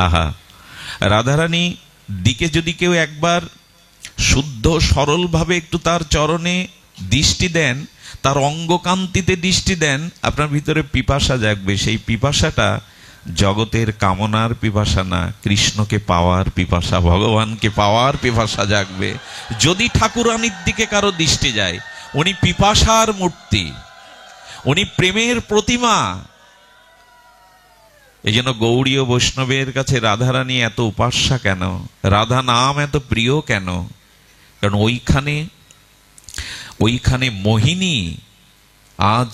Speaker 1: আহা, রাধারানী দিকে যদি কেউ একবার শুদ্ধ সরলভাবে একটু তার চরণে দৃষ্টি দেন, তার অঙ্গকান্তিতে দৃষ্টি দেন, আপনার ভিতরে পিপাসা জাগবে। সেই পিপাসাটা জগতের কামনার পিপাসা না, কৃষ্ণকে পাওয়ার পিপাসা, ভগবানকে পাওয়ার পিপাসা জাগবে। যদি ঠাকুরানীর দিকে কারো দৃষ্টি যায়, উনি পিপাসার মূর্তি, উনি প্রেমের প্রতিমা। এই জন্য গৌড়ীয় বৈষ্ণবের কাছে রাধারানী এত উপাস্যা কেন, রাধা নাম এত প্রিয় কেন? কারণ ওইখানে মোহিনী আজ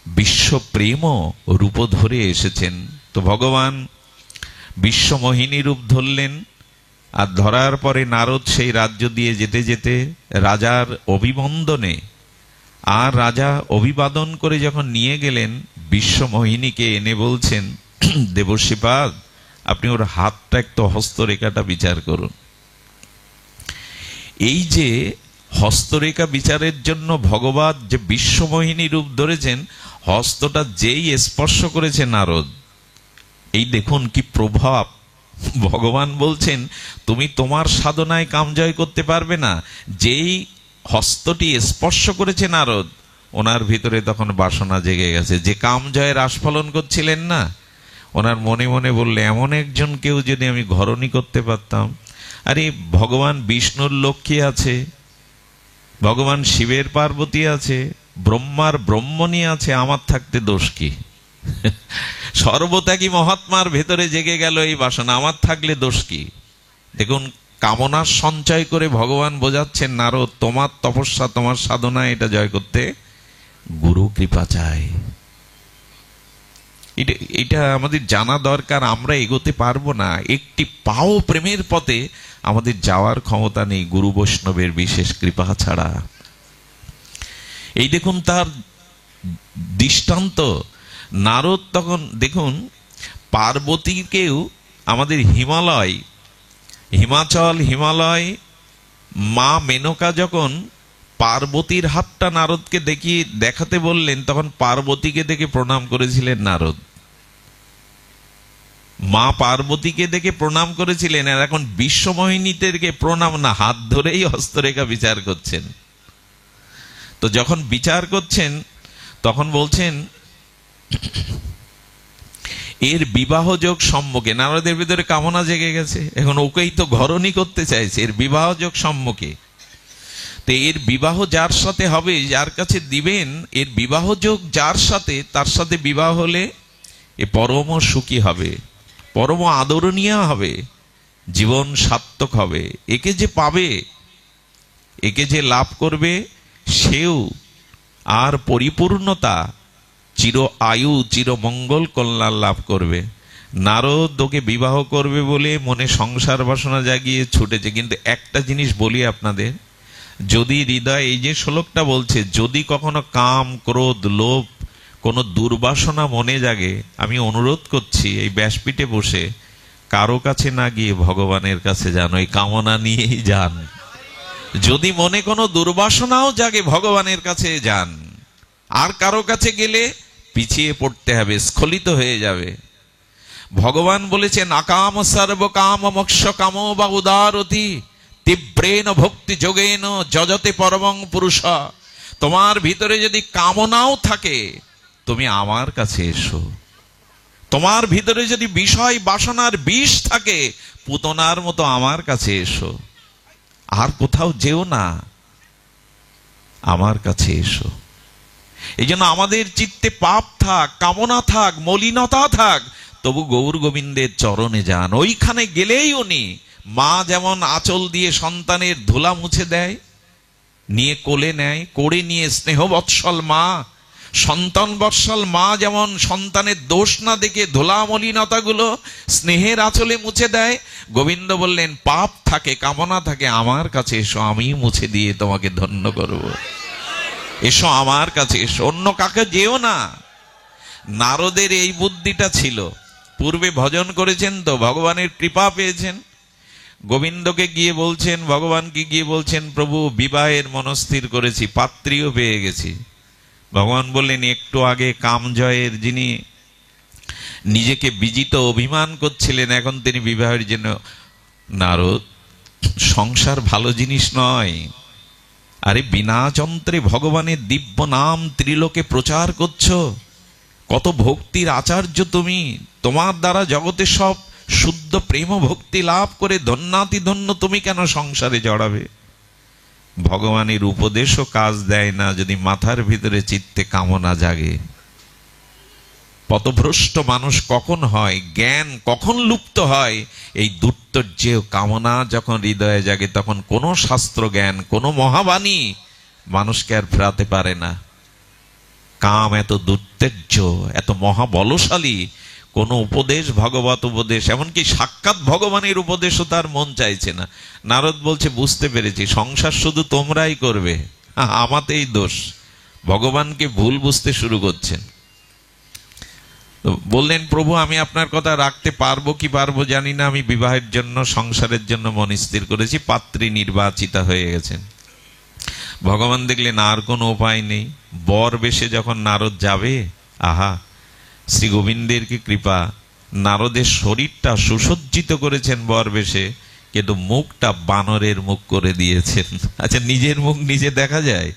Speaker 1: বিশ্বপ্রেম রূপ ধরে এসেছেন। তো ভগবান বিশ্বমোহিনী রূপ ধরলেন, আর ধরার পরে নারদ সেই রাজ্য দিয়ে যেতে যেতে রাজার অভিবন্দনে, আর রাজা অভিবাদন করে যখন নিয়ে গেলেন, বিশ্বমোহিনীকে এনে বলছেন, দেবশ্রীপাদ আপনি ওর হাতটা একটু হস্তরেখাটা বিচার করুন। এই যে হস্তরেখা বিচারের জন্য ভগবান যে বিশ্বমোহিনী রূপ ধরেছেন, হস্তটা যেই স্পর্শ করেছে নারদ, এই দেখুন কি প্রভাব। ভগবান বলছেন তুমি তোমার সাধনায় কাম জয় করতে পারবে না। যেই হস্তটি স্পর্শ করেছে নারদ, ওনার ভিতরে তখন বাসনা জেগে গেছে। যে কাম জয়ের আস্ফলন করছিলেন না, ওনার মনে মনে বললে এমন একজন কেউ যদি আমি ঘরণী করতে পারতাম। আরে ভগবান বিষ্ণুর লক্ষ্মী আছে, ভগবান শিবের পার্বতী আছে, ব্রহ্মার ব্রহ্মণী আছে, আমার থাকতে দোষ কি? সর্বত্যাগী মহাত্মার ভেতরে জেগে গেল এই বাসনা, আমার থাকলে দোষ কি? দেখুন কামনার সঞ্চয় করে ভগবান বোঝাচ্ছেন নারদ, তোমার তপস্যা তোমার সাধনা এটা জয় করতে গুরু কৃপা চাই। এটা আমাদের জানা দরকার। আমরা এগোতে পারবো না, একটি পাও প্রেমের পথে আমাদের যাওয়ার ক্ষমতা নেই গুরু বৈষ্ণবের বিশেষ কৃপা ছাড়া। এই দেখুন তার দৃষ্টান্ত। নারদ তখন দেখুন পার্বতীকেও আমাদের হিমালয় মা মেনকা যখন পার্বতীর হাতটা নারদকে দেখাতে বললেন, তখন পার্বতীকে দেখে প্রণাম করেছিলেন নারদ। মা পার্বতীকে দেখে প্রণাম করেছিলেন, আর এখন বিশ্বমোহিনীদেরকে প্রণাম না, হাত ধরেই হস্তরেখা বিচার করছেন। তো যখন বিচার করছেন তখন বলছেন এর বিবাহযোগ সম্মুখে, নারদের ভিতরে কামনা জেগে গেছে, এখন ওকেই তো ঘরণী করতে চাইছে, এর বিবাহযোগ সম্মুখে। তো এর বিবাহ যার সাথে হবে, যার কাছে দিবেন, এর বিবাহযোগ যার সাথে, তার সাথে বিবাহ হলে এ পরম সুখী হবে, পরম আদরণীয় হবে, জীবন সার্থক হবে। একে যে পাবে, একে যে লাভ করবে, সেও আর পরিপূর্ণতা, চির আয়ু, চির মঙ্গল কল্যাণ লাভ করবে। নারদ ওকে বিবাহ করবে বলে মনে সংসার বাসনা জাগিয়ে ছুটেছে। কিন্তু একটা জিনিস বলি আপনাদের, যদি হৃদয়, এই যে শ্লোকটা বলছে, যদি কখনো কাম ক্রোধ লোভ কোনো দুর্বাসনা মনে জাগে, আমি অনুরোধ করছি এই ব্যাসপীঠে বসে কারো কাছে না গিয়ে ভগবানের কাছে যান, ওই কামনা নিয়েই যান। যদি মনে কোনো দুর্বাসনাও জাগে, ভগবানের কাছে যান। আর কারো কাছে গেলে পিছিয়ে পড়তে হবে, স্খলিত হয়ে যাবে। ভগবান বলেছেন আকাম সর্ব কাম মোক্ষ কাম বা উদারতি তীব্রেন ভক্তি যোগেন যজতে পরমং পুরুষ। তোমার ভিতরে যদি কামনাও থাকে, তুমি আমার কাছে এসো। তোমার ভিতরে যদি বিষয় বাসনার বিষ থাকে, পুতনার মতো আমার কাছে এসো। আর কোথাও যেও না, আমার কাছে এসো। এই জন্য আমাদের চিত্তে পাপ থাক, কামনা থাক, মলিনতা থাক, তবু গৌর গোবিন্দের চরণে যান। ওইখানে গেলেই উনি, মা যেমন আঁচল দিয়ে সন্তানের ধুলা মুছে দেয়, নিয়ে কোলে নেয়, করে নিয়ে স্নেহ বৎসল মা, সন্তান বৎসল মা যেমন সন্তানের দোষ না দেখে ধুলা মলিনতাগুলো স্নেহের আঁচলে মুছে দেয়, গোবিন্দ বললেন পাপ থাকে, কামনা থাকে, আমার কাছে এসো, আমি মুছে দিয়ে তোমাকে ধন্য করব। এসো আমার কাছে এসো, অন্য কাকে যেও না। নারদের এই বুদ্ধিটা ছিল, পূর্বে ভজন করেছেন তো, ভগবানের কৃপা পেয়েছেন। গোবিন্দকে গিয়ে বলছেন, ভগবানকে গিয়ে বলছেন, প্রভু বিবাহের মনস্থির করেছি, পাত্রীও পেয়ে গেছি। ভগবান বললেন একটু আগে কামজয়ের যিনি নিজেকে বিজিত অভিমান করছিলেন, এখন তিনি বিবাহের জন্য। নারদ, সংসার ভালো জিনিস নয়। আরে বিনা যন্ত্রে ভগবানের দিব্য নাম ত্রিলোকে প্রচার করছো, কত ভক্তির আচার্য তুমি, তোমার দ্বারা জগতে সব শুদ্ধ প্রেম ভক্তি লাভ করে ধন্যাতি ধন্য, তুমি কেন সংসারে জড়াবে? ভগবানের উপদেশও কাজ দেয় না যদি মাথার ভিতরে চিত্তে কামনা জাগে। পথভ্রষ্ট মানুষ কখন হয়, জ্ঞান কখন লুপ্ত হয়, এই দুর্তর্যেয় কামনা যখন হৃদয়ে জাগে, তখন কোনো শাস্ত্র জ্ঞান, কোনো মহাবাণী মানুষকে আর ফেরাতে পারে না। কাম এত দুর্তেজ্য, এত মহাবলশালী, কোনো উপদেশ, ভগবত উপদেশ, এমনকি সাক্ষাৎ ভগবানের উপদেশও তার মন চাইছে না। নারদ বলছে বুঝতে পেরেছি, সংসার শুধু তোমরাই করবে, আমাতেই দোষ। ভগবানকে ভুল বুঝতে শুরু করছেন। বললেন প্রভু আমি আপনার কথা রাখতে পারবো কি পারবো জানি না, আমি বিবাহের জন্য, সংসারের জন্য মন স্থির করেছি, পাত্রী নির্বাচিতা হয়ে গেছেন। ভগবান দেখলেন আর কোনো উপায় নেই, বর বেশে যখন নারদ যাবে, আহা, শ্রী গোবিন্দের কি কৃপা, নারদের শরীরটা সুসজ্জিত করেছেন বর বেশে, কিন্তু মুখটা বানরের মুখ করে দিয়েছেন। আচ্ছা, নিজের মুখ নিজে দেখা যায়?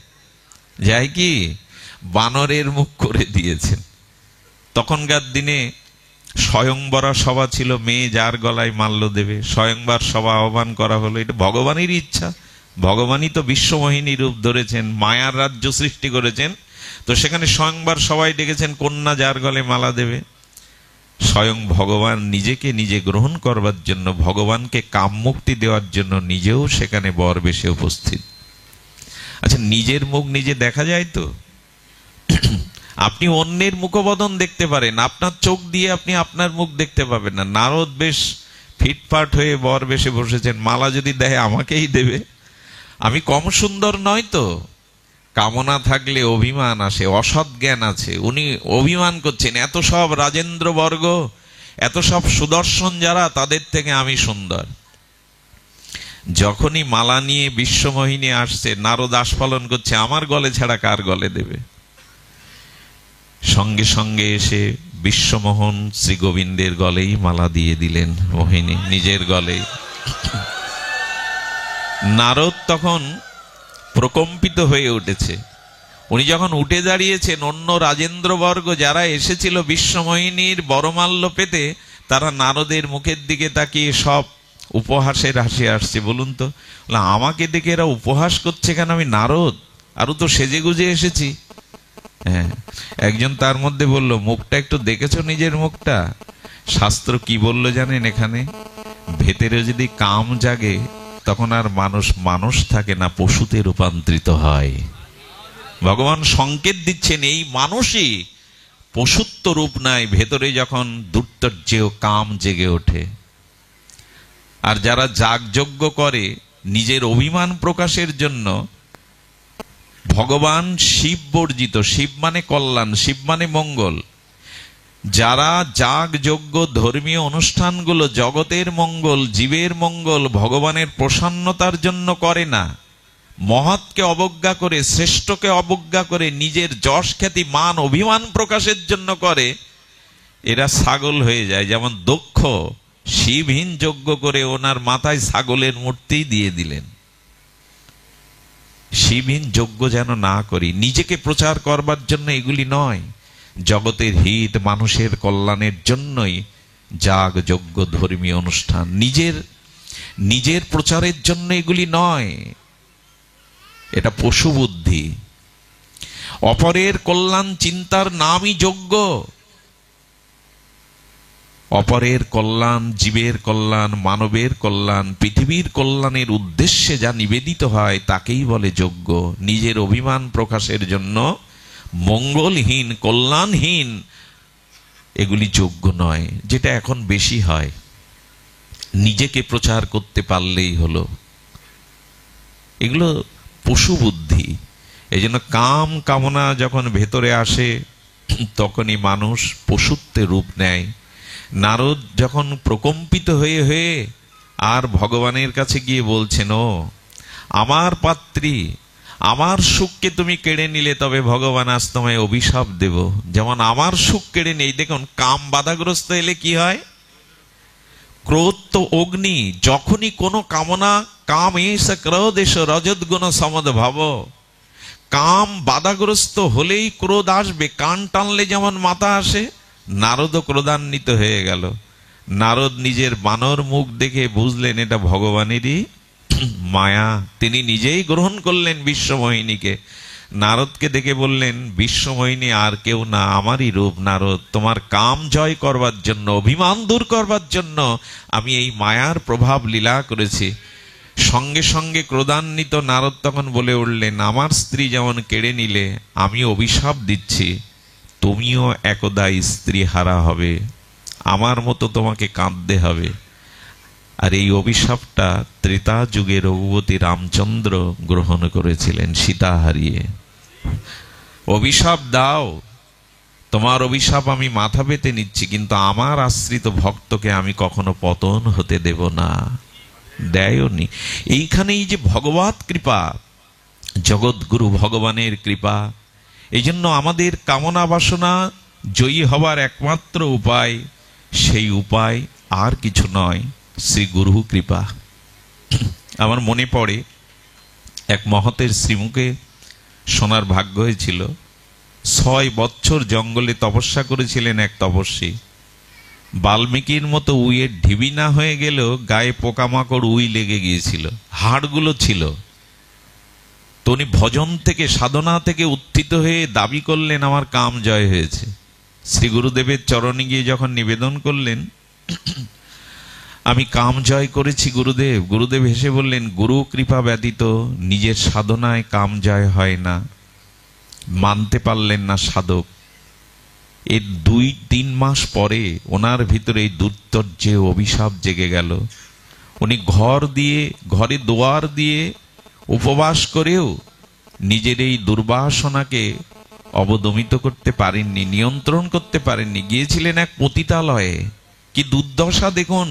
Speaker 1: যায় কি? বানরের মুখ করে দিয়েছেন। তখনকার দিনে স্বয়ংবরা সভা ছিল, মেয়ে যার গলায় মাল্য দেবে, স্বয়ংবর সভা আহ্বান করা হলো। এটা ভগবানেরই ইচ্ছা, ভগবানই তো বিশ্বমোহিনী রূপ ধরেছেন, মায়ার রাজ্য সৃষ্টি করেছেন। তো সেখানে স্বয়ংবর সবাই ডেকেছেন, কন্যা যার গলে মালা দেবে। স্বয়ং ভগবান নিজেকে নিজে গ্রহণ করবার জন্য, ভগবানকে কাম মুক্তি দেওয়ার জন্য নিজেও সেখানে বর বেশে উপস্থিত। আচ্ছা, নিজের মুখ নিজে দেখা যায় তো? আপনি অন্যের মুখবদন দেখতে পারেন, আপনার চোখ দিয়ে আপনি আপনার মুখ দেখতে পাবেন না। নারদ বেশ ফিটফাট হয়ে বর বেশে বসেছেন, মালা যদি দেয় আমাকেই দেবে, আমি কম সুন্দর নয় তো। কামনা থাকলে অভিমান আসে, অসৎ জ্ঞান আছে। উনি অভিমান করছেন, এত সব রাজেন্দ্র বর্গ, এত সব সুদর্শন যারা, তাদের থেকে আমি সুন্দর। যখনই মালা নিয়ে বিশ্বমোহিনী আসছে, নারদ আস্ফালন করছে, আমার গলে ছাড়া কার গলে দেবে। সঙ্গে সঙ্গে এসে বিশ্বমোহন শ্রী গোবিন্দের গলেই মালা দিয়ে দিলেন মোহিনী, নিজের গলে। নারদ তখন প্রকম্পিত হয়ে উঠেছে। উনি যখন উঠে দাঁড়িয়েছেন, অন্য রাজেন্দ্রবর্গ যারা এসেছিল বিশ্বমোহিনীর বরমাল্য পেতে, তারা নারদের মুখের দিকে তাকিয়ে সব উপহাসের হাসি আসছে। বলুন তো, আমাকে দেখে এরা উপহাস করছে কেন? আমি নারদ, আরো তো সেজে গুজে এসেছি। হ্যাঁ, একজন তার মধ্যে বলল, মুখটা একটু দেখেছো নিজের মুখটা? শাস্ত্র কি বললো জানেন? এখানে ভেতরে যদি কাম জাগে, তখন আর মানুষ মানুষ থাকে না, পশুতে রূপান্তরিত হয়। ভগবান সংকেত দিচ্ছেন, এই মানুষই পশুত্ব রূপ নাই, ভেতরে যখন দুর্তর্যেয় কাম জেগে ওঠে। আর যারা যাগযজ্ঞ করে নিজের অভিমান প্রকাশের জন্য, ভগবান শিব বর্জিত, শিব মানে কল্যাণ, শিব মানে মঙ্গল। যারা যাগযজ্ঞ ধর্মীয় অনুষ্ঠানগুলো জগতের মঙ্গল, জীবের মঙ্গল, ভগবানের প্রসন্নতার জন্য করে না, মহৎকে অবজ্ঞা করে, শ্রেষ্ঠকে অবজ্ঞা করে, নিজের যশ খ্যাতি মান অভিমান প্রকাশের জন্য করে, এরা ছাগল হয়ে যায়। যেমন দক্ষ শিবহীন যজ্ঞ করে ওনার মাথায় ছাগলের মূর্তি দিয়ে দিলেন। শিবহীন যজ্ঞ যেন না করি, নিজেকে প্রচার করবার জন্য এগুলি নয়, জগতের হিত মানুষের কল্যাণের জন্যই যাগ যজ্ঞ ধর্মীয় অনুষ্ঠান, নিজের প্রচারের জন্য এগুলি নয়। এটা পশু বুদ্ধি। অপরের কল্যাণ চিন্তার নামই যজ্ঞ। অপরের কল্যাণ, জীবের কল্যাণ, মানবের কল্যাণ, পৃথিবীর কল্যাণের উদ্দেশ্যে যা নিবেদিত হয় তাকেই বলে যজ্ঞ। নিজের অভিমান প্রকাশের জন্য মঙ্গলহীন, কল্যাণহীন এগুলি যজ্ঞ নয়। যেটা এখন বেশি হয়, নিজেকে প্রচার করতে পারলেই হলো, এগুলো পশু বুদ্ধি। এই জন্য কাম কামনা যখন ভেতরে আসে, তখনই মানুষ পশুত্বে রূপ নেয়। নারদ যখন প্রকম্পিত হয়ে হয়ে আর ভগবানের কাছে গিয়ে বলছেন, ও আমার পাত্রী, আমার সুখকে তুমি কেড়ে নিলে, তবে ভগবান আজ তোমায় অভিশাপ দেব। যেমন আমার সুখ কেড়ে নেই। দেখুন, কাম বাধাগ্রস্ত এলে কি হয়? ক্রোধ তো অগ্নি, যখনই কোনো কামনা, কাম এস ক্রোধ এস রজতগুণ সমদ ভাব, কাম বাধাগ্রস্ত হলেই ক্রোধ আসবে। কান টানলে যেমন মাথা আসে, নারদও ক্রোধান্বিত হয়ে গেল। নারদ নিজের বানর মুখ দেখে বুঝলেন এটা ভগবানেরই মায়া। তিনি নিজেই গ্রহণ করলেন বিশ্বমোহিনীকে। নারদকে দেখে বললেন, বিশ্বমোহিনী আর কেউ না, আমারই রূপ। নারদ, তোমার কাম জয় করবার জন্য, অভিমান দূর করবার জন্য আমি এই মায়ার প্রভাব লীলা করেছি। সঙ্গে সঙ্গে ক্রোধান্বিত নারদ তখন বলে উঠলেন, আমার স্ত্রী যেমন কেড়ে নিলে, আমি অভিশাপ দিচ্ছি, তুমিও একদা স্ত্রী হারা হবে, আমার মতো তোমাকে কাঁদতে হবে। আর এই অভিশাপটা ত্রেতা যুগে রঘুপতি রামচন্দ্র গ্রহণ করেছিলেন সীতা হারিয়ে। অভিশাপ দাও, তোমার অভিশাপ আমি মাথা পেতে নিচ্ছি, কিন্তু আমার আশ্রিত ভক্তকে আমি কখনো পতন হতে দেব না। দেয়নি। এইখানেই যে ভগবৎ কৃপা, জগৎগুরু ভগবানের কৃপা। এই জন্য আমাদের কামনা বাসনা জয়ী হবার একমাত্র উপায়, সেই উপায় আর কিছু নয়, শ্রী গুরু কৃপা। আমার মনে পড়ে এক মহতের শ্রীমুখে শোনার ভাগ্য হয়েছিল। 6 বছর জঙ্গলে তপস্যা করেছিলেন এক তপস্বী। বাল্মীকির মতো উইয়ের ঢিবি না হয়ে গেলেও গায়ে পোকামাকড় উই লেগে গিয়েছিল, হাড়গুলো ছিল। তো উনি ভজন থেকে, সাধনা থেকে উত্থিত হয়ে দাবি করলেন আমার কাম জয় হয়েছে। শ্রী গুরুদেবের চরণে গিয়ে যখন নিবেদন করলেন, আমি কাম জয় করেছি গুরুদেব, গুরুদেব হেসে বললেন, গুরু কৃপা ব্যতীত নিজের সাধনায় কাম জয় হয় না। মানতে পারলেন না সাধক। এর 2-3 মাস পরে ওনার ভিতরে এই দুর্ধর্যে অভিশাপ জেগে গেল। উনি ঘরে দোয়ার দিয়ে উপবাস করেও নিজের এই দুর্বাসনাকে অবদমিত করতে পারেননি, নিয়ন্ত্রণ করতে পারেননি। গিয়েছিলেন এক পতিতালয়ে, কি দুর্দশা দেখুন।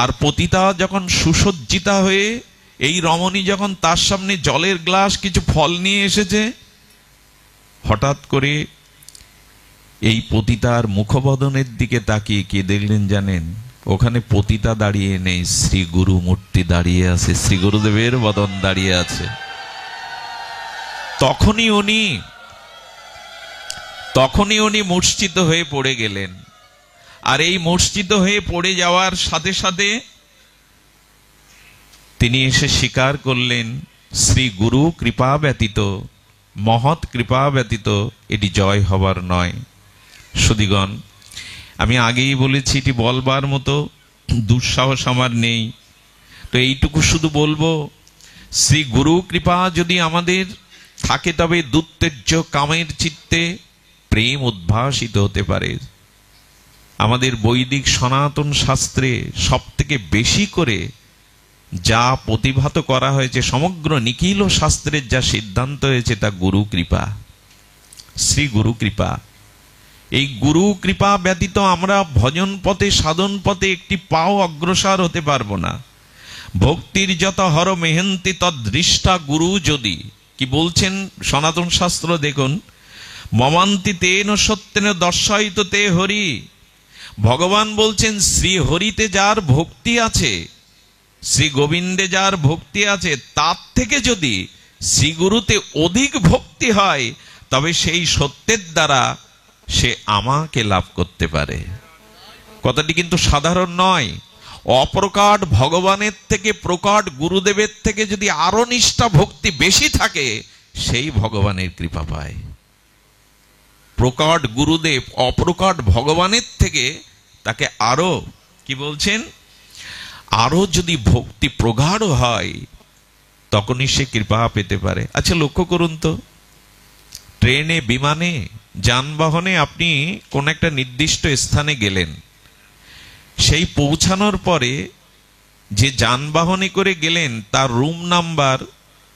Speaker 1: আর পতিতা যখন সুসজ্জিতা হয়ে, এই রমণী যখন তার সামনে জলের গ্লাস কিছু ফল নিয়ে এসেছে, হঠাৎ করে এই পতিতার মুখবদনের দিকে তাকিয়ে কে দেখলেন জানেন? ওখানে পতিতা দাঁড়িয়ে নেই, শ্রী গুরু মূর্তি দাঁড়িয়ে আছে, শ্রী গুরুদেবের বদন দাঁড়িয়ে আছে। তখনই উনি মূর্ছিত হয়ে পড়ে গেলেন। আর এই মূর্ছিত হয়ে পড়ে যাওয়ার সাথে সাথে তিনি এসে স্বীকার করলেন, শ্রী গুরু কৃপা ব্যতীত, মহৎ কৃপা ব্যতীত এটি জয় হবার নয়। সুধীগণ, আমি আগেই বলেছি, এটি বলবার মতো দুঃসাহস আমার নেই। তো এইটুকু শুধু বলবো, শ্রী গুরু কৃপা যদি আমাদের থাকে, তবে দুত্তেজ্য কামের চিত্তে প্রেম উদ্ভাসিত হতে পারে। আমাদের বৈদিক সনাতন শাস্ত্রে সব থেকে বেশি করে যা প্রতিভাত করা হয়েছে, সমগ্র নিখিল শাস্ত্রের যা সিদ্ধান্ত হয়েছে, তা গুরু কৃপা, শ্রী গুরু কৃপা। এই গুরু কৃপা ব্যতীত আমরা ভজন পথে, সাধন পথে একটি পাও অগ্রসর হতে পারবো না। ভক্তির যত হর মেহন্তি তদৃষ্টা গুরু যদি, কি বলছেন সনাতন শাস্ত্র দেখুন, মমান্তি তেন সত্যেন দর্শায়িত তে হরি। ভগবান বলছেন, শ্রী হরিতে যার ভক্তি আছে, শ্রী গোবিন্দে যার ভক্তি আছে, তার থেকে যদি শ্রী গুরুতে অধিক ভক্তি হয়, তবে সেই সত্যের দ্বারা সে আমাকে লাভ করতে পারে। কথাটি কিন্তু সাধারণ নয়। অপ্রকাট ভগবানের থেকে, প্রকাট গুরুদেবের থেকে যদি আরো নিষ্ঠা ভক্তি বেশি থাকে, সেই ভগবানের কৃপা পায়। প্রকাট গুরুদেব অপ্রকাট ভগবানের থেকে তাকে আরো, কি বলছেন, আরো যদি ভক্তি প্রগাঢ় হয়, তখনই সে কৃপা পেতে পারে। আচ্ছা, লক্ষ্য করুন তো, ট্রেনে, বিমানে, যানবাহনে আপনি কোন একটা নির্দিষ্ট স্থানে গেলেন, সেই পৌঁছানোর পরে যে যানবাহনে করে গেলেন, তার রুম নাম্বার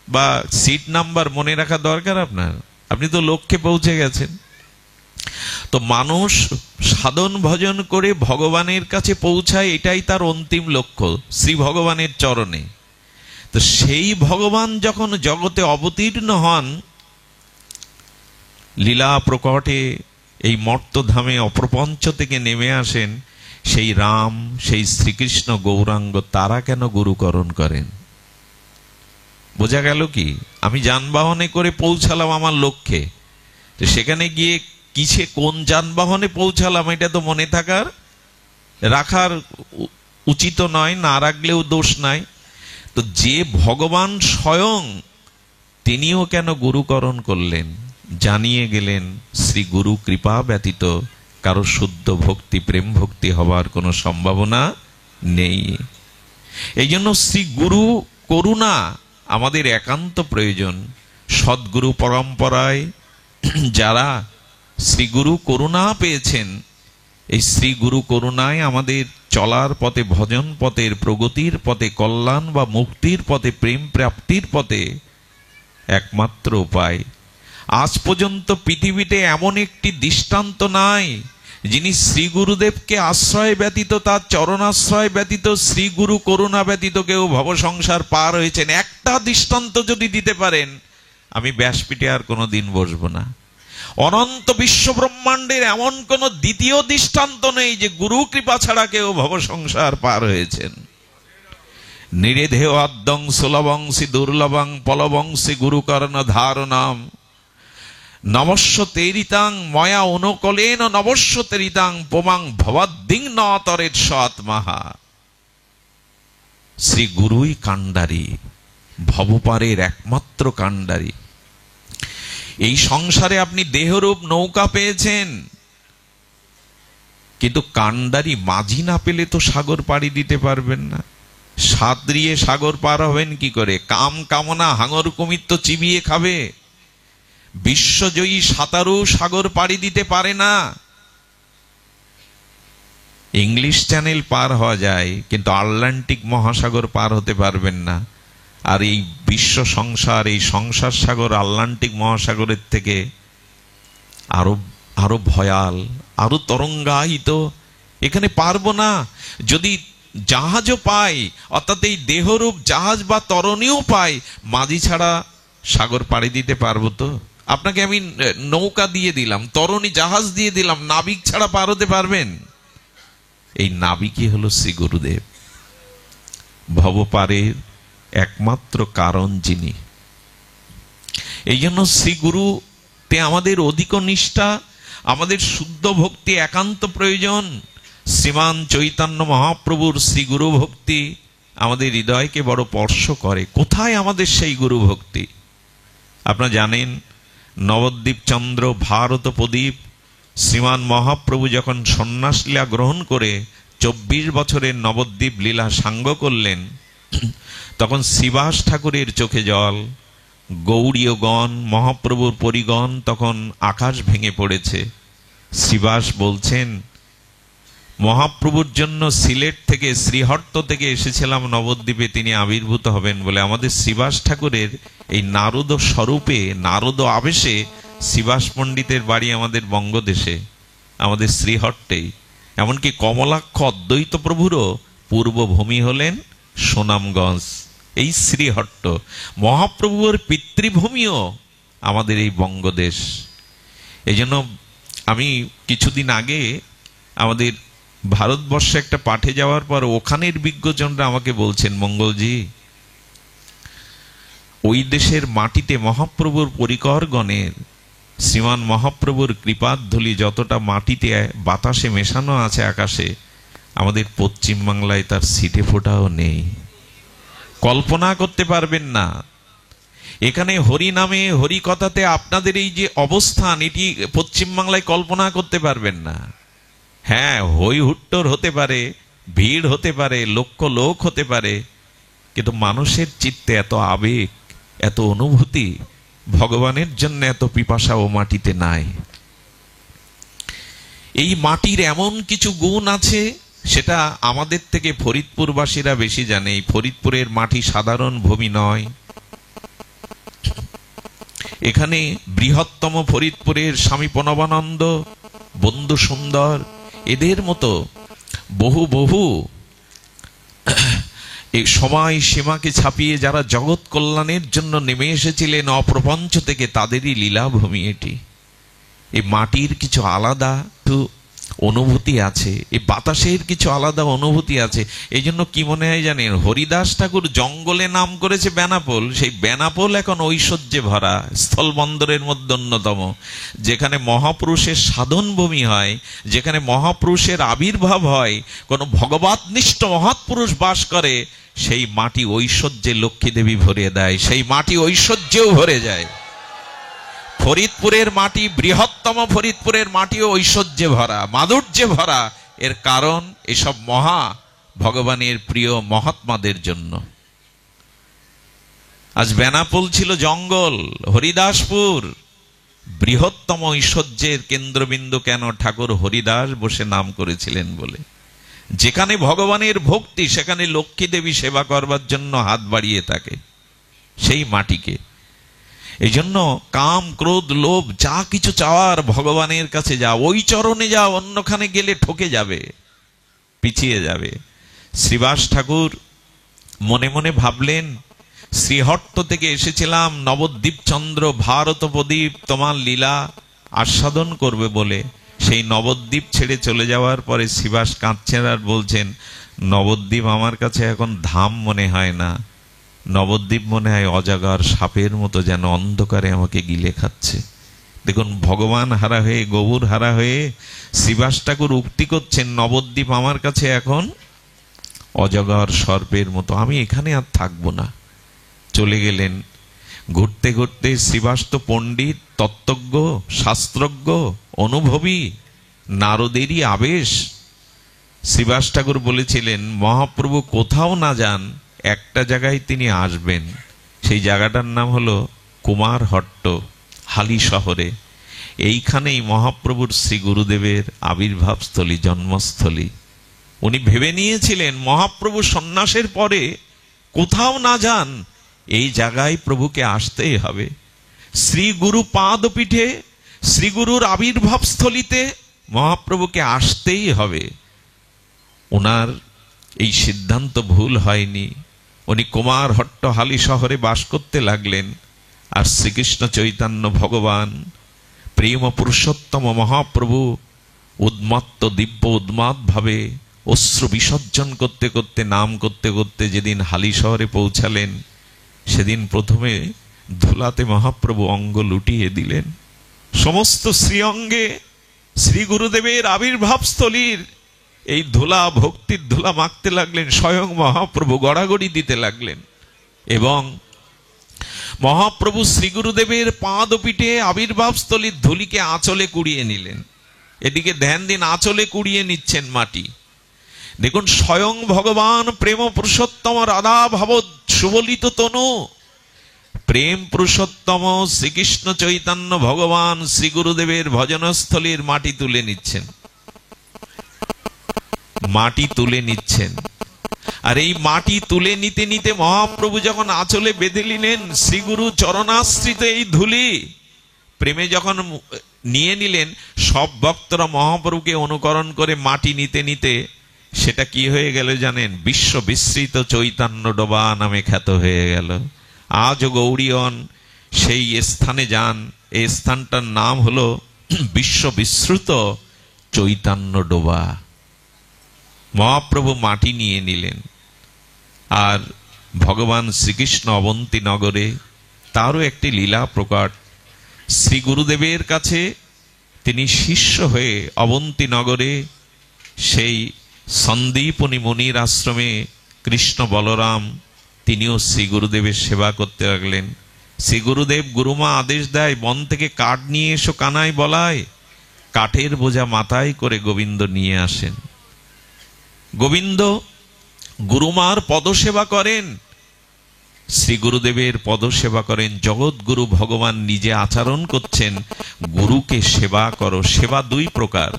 Speaker 1: বা সিট নাম্বার মনে রাখা দরকার আপনার। আপনি তো লক্ষ্যে পৌঁছে গেছেন। তো মানুষ সাধন ভজন করে ভগবানের কাছে পৌঁছায়, এটাই তার অন্তিম লক্ষ্য, শ্রী ভগবানের চরণে। তো সেই ভগবান যখন জগতে অবতীর্ণ হন, লীলা প্রকটে এই মর্তধামে অপ্রপঞ্চ থেকে নেমে আসেন, সেই রাম, সেই শ্রীকৃষ্ণ গৌরাঙ্গ, তারা কেন গুরুকরণ করেন? বোঝা গেল কি? আমি যানবাহনে করে পৌঁছালাম আমার লক্ষ্যে, তো সেখানে গিয়ে কিসে, কোন যানবাহনে পৌঁছালাম, এটা তো মনে রাখার উচিত নয়, না রাখলেও দোষ নাই। তো যে ভগবান স্বয়ং, তিনিও কেন গুরুকরণ করলেন? জানিয়ে গেলেন, শ্রী গুরু কৃপা ব্যতীত কারো শুদ্ধ ভক্তি, প্রেম ভক্তি হবার কোনো সম্ভাবনা নেই। এই জন্য শ্রী গুরু করুণা আমাদের একান্ত প্রয়োজন। সদ্গুরু পরম্পরায় যারা শ্রীগুরু করুণা পেয়েছেন, এই শ্রীগুরু করুণায় আমাদের চলার পথে, ভজন পথের, প্রগতির পথে, কল্যাণ বা মুক্তির পথে, প্রেম প্রাপ্তির পথে একমাত্র উপায়। আজ পর্যন্ত পৃথিবীতে এমন একটি দৃষ্টান্ত নাই যিনি শ্রী গুরুদেবকে আশ্রয় ব্যতীত, তার চরণাশ্রয় ব্যতীত, শ্রী গুরু করুণা ব্যতীত কেউ ভবসংসার পার হয়েছেন। একটা দৃষ্টান্ত যদি দিতে পারেন, আমি ব্যাসপীঠে আর কোনোদিন বসবো না। অনন্ত বিশ্ব ব্রহ্মাণ্ডের এমন কোন দ্বিতীয় দৃষ্টান্ত নেই যে গুরু কৃপা ছাড়া কেউ ভব সংসার পার হয়েছেন। নিরেধেয় আদ্যং সুলভংসি দুর্লভং পলবংসি গুরুকর্ণ ধারণাম নমস্য তেরিতাং ময়া অনুকলেন নমস্য তেরিতাং পোমাং ভবদ্দিং নতরের সৎমাহা। শ্রী গুরুই কাণ্ডারী, ভবপারের একমাত্র কাণ্ডারী। এই সংসারে আপনি দেহরূপ নৌকা পেয়েছেন, কিন্তু কাণ্ডারী মাঝি না পেলে তো সাগর পাড়ি দিতে পারবেন না। সাঁতরিয়ে সাগর পার হবেন কি করে? কাম কামনা হাঙর কুমির তো চিবিয়ে খাবে। বিশ্বজয়ী সাঁতারু সাগর পাড়ি দিতে পারে না। ইংলিশ চ্যানেল পার হওয়া যায়, কিন্তু আটলান্টিক মহাসাগর পার হতে পারবেন না। আর এই বিশ্ব সংসার, এই সংসার সাগর আটলান্টিক মহাসাগরের থেকে আরো ভয়াল, আরো তরঙ্গায়িত। এখানে পারবো না। যদি জাহাজও পাই, অর্থাৎ এই দেহরূপ জাহাজ বা তরণীও পাই, মাঝি ছাড়া সাগর পাড়ি দিতে পারবো তো? আপনাকে আমি নৌকা দিয়ে দিলাম, তরণী জাহাজ দিয়ে দিলাম, নাবিক ছাড়া পার হতে পারবেন? এই নাবিকই হলো শ্রী গুরুদেব, ভবপারের একমাত্র কারণ যিনি। এই জন্য শ্রী গুরুতে আমাদের অধিক নিষ্ঠা, আমাদের শুদ্ধ ভক্তি একান্ত প্রয়োজন। শ্রীমান চৈতন্য মহাপ্রভুর শ্রী গুরু ভক্তি আমাদের হৃদয়কে বড় স্পর্শ করে। কোথায় আমাদের সেই গুরু ভক্তি? আপনারা জানেন, নবদ্বীপ চন্দ্র ভারত প্রদীপ শ্রীমান মহাপ্রভু যখন সন্ন্যাস লীলা গ্রহণ করে 24 বছরের নবদ্বীপ লীলা সাঙ্গ করলেন, তখন শ্রীবাস ঠাকুরের চোখে জল, গৌড়ীয়গণ মহাপ্রভুর পরিগণ তখন আকাশ ভেঙে পড়েছে। শ্রীবাস বলছেন, মহাপ্রভুর জন্য সিলেট থেকে, শ্রীহট্ট থেকে এসেছিলাম নবদ্বীপে, তিনি আবির্ভূত হবেন বলে। আমাদের শ্রীবাস ঠাকুরের এই নারদ স্বরূপে, নারদ আবেশে শ্রীবাস পণ্ডিতের বাড়ি আমাদের বঙ্গদেশে, আমাদের শ্রীহট্টেই। এমনকি কমলাক্ষ অদ্বৈত প্রভুরও পূর্বভূমি হলেন সুনামগঞ্জ, এই শ্রীহট্ট। মহাপ্রভুর পিতৃভূমিও আমাদের এই বঙ্গদেশ। এই জন্য আমি কিছুদিন আগে আমাদের ভারতবর্ষে একটা পাঠে যাওয়ার পর ওখানের বিজ্ঞজনরা আমাকে বলছেন, মঙ্গলজি, ওই দেশের মাটিতে মহাপ্রভুর পরিকরগণের, শ্রীমান মহাপ্রভুর কৃপাধূলি যতটা মাটিতে বাতাসে মেশানো আছে আকাশে, আমাদের পশ্চিম বাংলায় তার ছিটে ফোঁটাও নেই। কল্পনা করতে পারবেন না। এখানে হরি নামে, হরি কথাতে আপনাদের এই যে অবস্থান, এটি পশ্চিম বাংলায় কল্পনা করতে পারবেন না। হ্যাঁ, হই হুট্টোর হতে পারে, ভিড় হতে পারে, লক্ষ লোক হতে পারে, কিন্তু মানুষের চিত্তে এত আবেগ, এত অনুভূতি, ভগবানের জন্য এত পিপাসা ও মাটিতে নাই। এই মাটির এমন কিছু গুণ আছে, সেটা আমাদের থেকে ফরিদপুরবাসীরা বেশি জানে। এই ফরিদপুরের মাটি সাধারণ ভূমি নয়। এখানে বৃহত্তম ফরিদপুরের স্বামী প্রণবানন্দ, বন্ধু সুন্দর, এদের মতো বহু বহু এই সময় সীমাকে ছাপিয়ে যারা জগৎ কল্যাণের জন্য নেমে এসেছিলেন অপ্রপঞ্চ থেকে, তাদেরই লীলাভূমি এটি। এই মাটির কিছু আলাদা অনুভূতি আছে, এই বাতাসের কিছু আলাদা অনুভূতি আছে। এই জন্য কি মনে হয় জানেন, হরিদাস ঠাকুর জঙ্গলে নাম করেছে বেনাপোল। সেই বেনাপোল এখন ঐশ্বর্যে ভরা, স্থলবন্দরের মধ্যে অন্যতম, যেখানে মহাপুরুষের সাধন ভূমি হয়, যেখানে মহাপুরুষের আবির্ভাব হয়, কোনো ভগবৎনিষ্ঠ মহাপুরুষ বাস করে। সেই মাটি ঐশ্বর্যে লক্ষ্মী দেবী ভরিয়ে দেয়, সেই মাটি ঐশ্বর্যেও ভরে যায়। ফরিদপুরের মাটি, বৃহত্তম ফরিদপুরের মাটিও ঐশ্বর্যে ভরা, মাধুর্যে ভরা। এর কারণ এসব মহা ভগবানের প্রিয় মহাত্মাদের জন্য। আজ বেনাপোল ছিল জঙ্গল, হরিদাসপুর বৃহত্তম ঐশ্বর্যের কেন্দ্রবিন্দু। কেন? ঠাকুর হরিদাস বসে নাম করেছিলেন বলে। যেখানে ভগবানের ভক্তি, সেখানে লক্ষ্মী দেবী সেবা করবার জন্য হাত বাড়িয়ে থাকে সেই মাটিকে। এই জন্য কাম, ক্রোধ, লোভ যা কিছু চাওয়ার ভগবানের কাছে যাও, ওই চরণে যাও, অন্যখানে গেলে ঠকে যাবে, পিছিয়ে যাবে। শ্রীবাস ঠাকুর মনে মনে ভাবলেন, শ্রীহট্ট থেকে এসেছিলাম নবদ্বীপ চন্দ্র ভারত প্রদীপ তোমার লীলা আস্বাদন করবে বলে। সেই নবদ্বীপ ছেড়ে চলে যাওয়ার পরে শ্রীবাস কাঁদছেন আর বলছেন, নবদ্বীপ আমার কাছে এখন ধাম মনে হয় না, নবদ্বীপ মনে হয় অজাগর সাপের মতো যেন অন্ধকারে আমাকে গিলে খাচ্ছে। দেখুন, ভগবান হারা হয়ে, গৌর হারা হয়ে শ্রীবাস ঠাকুর উক্তি করছেন, নবদ্বীপ আমার কাছে এখন অজগর সর্পের মতো, আমি এখানে আর থাকবো না। চলে গেলেন। ঘুরতে ঘুরতে শ্রীবাস তো পণ্ডিত, তত্ত্বজ্ঞ, শাস্ত্রজ্ঞ, অনুভবী, নারদেরই আবেশ। শ্রীবাস ঠাকুর বলেছিলেন, মহাপ্রভু কোথাও না যান, একটা জায়গায় তিনি আসবেন। সেই জায়গাটার নাম হলো কুমারহট্ট, হালি শহরে। এইখানেই মহাপ্রভুর শ্রী গুরুদেবের আবির্ভাবস্থলী, জন্মস্থলী। উনি ভেবে নিয়েছিলেন মহাপ্রভু সন্ন্যাসের পরে কোথাও না যান, এই জায়গায় প্রভুকে আসতেই হবে। শ্রী গুরু পাদপীঠে, শ্রী গুরুর আবির্ভাবস্থলীতে মহাপ্রভুকে আসতেই হবে। ওনার এই সিদ্ধান্ত ভুল হয়নি। উনি কুমারহট্ট হালি শহরে বাস করতে লাগলেন। আর শ্রীকৃষ্ণ চৈতন্য ভগবান, প্রেম পুরুষোত্তম মহাপ্রভু উন্মত্ত, দিব্য উন্মাদ ভাবে অশ্রু বিসর্জন করতে করতে, নাম করতে করতে যেদিন হালি শহরে পৌঁছালেন, সেদিন প্রথমে ধুলাতে মহাপ্রভু অঙ্গ লুটিয়ে দিলেন। সমস্ত শ্রীঅঙ্গে শ্রী গুরুদেবের আবির্ভাবস্থলীর এই ধুলা, ভক্তির ধুলা মাখতে লাগলেন। স্বয়ং মহাপ্রভু গড়াগড়ি দিতে লাগলেন এবং মহাপ্রভু শ্রী গুরুদেবের পাদপীঠে আবির্ভাবস্থলীর ধুলিকে আঁচলে কুড়িয়ে নিলেন। এদিকে ধ্যান দিন, আঁচলে কুড়িয়ে নিচ্ছেন মাটি। দেখুন, স্বয়ং ভগবান প্রেম পুরুষোত্তম রাধা ভাব সুবলিত তনু, প্রেম পুরুষোত্তম শ্রীকৃষ্ণ চৈতন্য ভগবান শ্রী গুরুদেবের ভজনস্থলীর মাটি তুলে নিচ্ছেন, মাটি তুলে নিচ্ছেন। আর এই মাটি তুলে নিতে নিতে মহাপ্রভু যখন আঁচলে বেঁধে নিলেন, শ্রীগুরু চরণাশ্রিত এই ধুলি প্রেমে যখন নিয়ে নিলেন, সব ভক্তরা মহাপ্রভুকে অনুকরণ করে মাটি নিতে নিতে সেটা কি হয়ে গেল জানেন? বিশ্ব বিস্মৃত চৈতন্য ডোবা নামে খ্যাত হয়ে গেল। আজও গৌড়ীয়ন সেই স্থানে যান, এই স্থানটার নাম হলো বিশ্ব বিস্মৃত চৈতন্য ডোবা। মহাপ্রভু মাটি নিয়ে নিলেন। আর ভগবান শ্রীকৃষ্ণ অবন্তী নগরে তারও একটি লীলা প্রকট। শ্রী গুরুদেবের কাছে তিনি শিষ্য হয়ে অবন্তী নগরে সেই সন্দীপনী মুনির আশ্রমে কৃষ্ণ বলরাম তিনিও শ্রী গুরুদেবের সেবা করতে লাগলেন। শ্রী গুরুদেব, গুরুমা আদেশ দেয়, বন থেকে কাঠ নিয়ে এসো কানাই বলায়। কাঠের বোঝা মাথায় করে গোবিন্দ নিয়ে আসেন। গোবিন্দ গুরুমার পদসেবা করেন, শ্রী গুরুদেবের পদসেবা করেন। জগৎগুরু ভগবান নিজে আচরণ করছেন, গুরুকে সেবা করো। সেবা দুই প্রকার।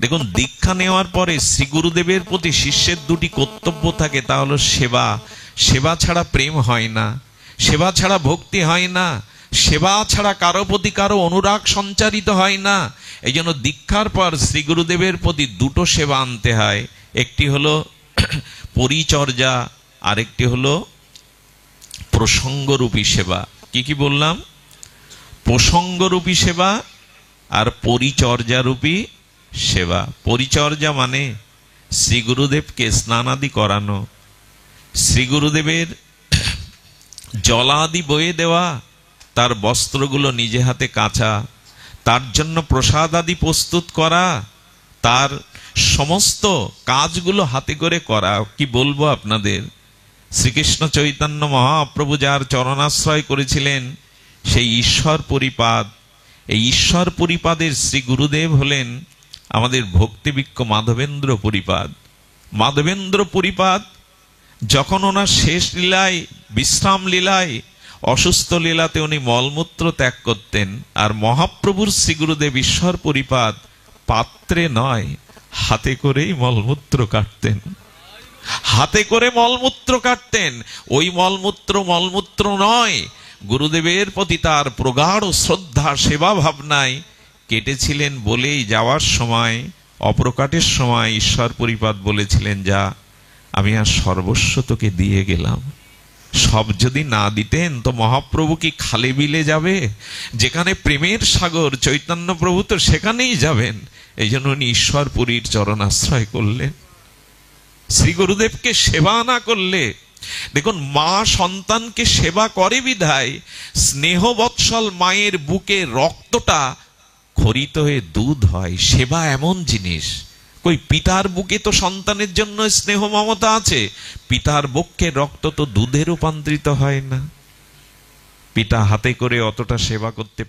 Speaker 1: দেখুন, দীক্ষা নেওয়ার পরে শ্রী গুরুদেবের প্রতি শিষ্যের দুটি কর্তব্য থাকে, তা হলো সেবা। সেবা ছাড়া প্রেম হয় না, সেবা ছাড়া ভক্তি হয় না, সেবা ছাড়া কারো প্রতি কারো অনুরাগ সঞ্চারিত হয় না। এই জন্য দীক্ষার পর শ্রী গুরুদেবের প্রতি দুটো সেবা আনতে হয়। একটি হলো পরিচর্যা, আরেকটি হলো প্রসঙ্গরূপী সেবা। কি কি বললাম? প্রসঙ্গরূপী সেবা আর পরিচর্যারূপী সেবা। পরিচর্যা মানে শ্রী গুরুদেবকে স্নানাদি করানো, শ্রী গুরুদেবের জলাদি বয়ে দেওয়া, তার বস্ত্রগুলো নিজে হাতে কাচা, তার জন্য প্রসাদ আদি প্রস্তুত করা, তার সমস্ত কাজগুলো হাতে করে করা। কি বলবো আপনাদের, শ্রীকৃষ্ণ চৈতন্য মহাপ্রভু যার চরণাশ্রয় করেছিলেন সেই ঈশ্বর পরিপাদ, এই ঈশ্বর পরিপাদের শ্রী গুরুদেব হলেন আমাদের ভক্তিবিক্ষ মাধবেন্দ্র পরিপাদ। মাধবেন্দ্র পরিপাদ যখন ওনার শেষ লীলায়, বিশ্রাম লীলায়, অসুস্থ লীলাতে উনি মলমূত্র ত্যাগ করতেন, আর মহাপ্রভুর শ্রী গুরুদেব ঈশ্বর পরিপাদ পাত্রে নয়, হাতে করেই মলমূত্র কাটতেন। হাতে করে মলমূত্র কাটতেন। ওই মলমূত্র নয়, গুরুদেবের প্রতি তার প্রগাঢ় শ্রদ্ধা, সেবা ভাবনায় কেটেছিলেন বলেই যাওয়ার সময়, অপ্রকাটের সময় ঈশ্বর পরিপাদ বলেছিলেন, যা আমি আর সর্বস্ব তোকে দিয়ে গেলাম, সব যদি না দিতেন তো মহাপ্রভু কি খালে বিলে যাবে? যেখানে প্রেমের সাগর চৈতন্য প্রভু, তো সেখানেই যাবেন। এই জন্য উনি ঈশ্বরপুরীর চরণাশ্রয় করলেন। শ্রী গুরুদেবকে সেবা না করলে, দেখুন মা সন্তানকে সেবা করে বিধায় স্নেহ বৎসল মায়ের বুকে রক্তটা খরিত হয়ে দুধ হয়। সেবা এমন জিনিস, কই পিতার বুকে তো সন্তানের জন্য স্নেহ মমতা আছে, পিতার বক্ষের রক্ত তো দুধে রূপান্তরিত হয় না। পিতা হাতে করে অতটা সেবা করতে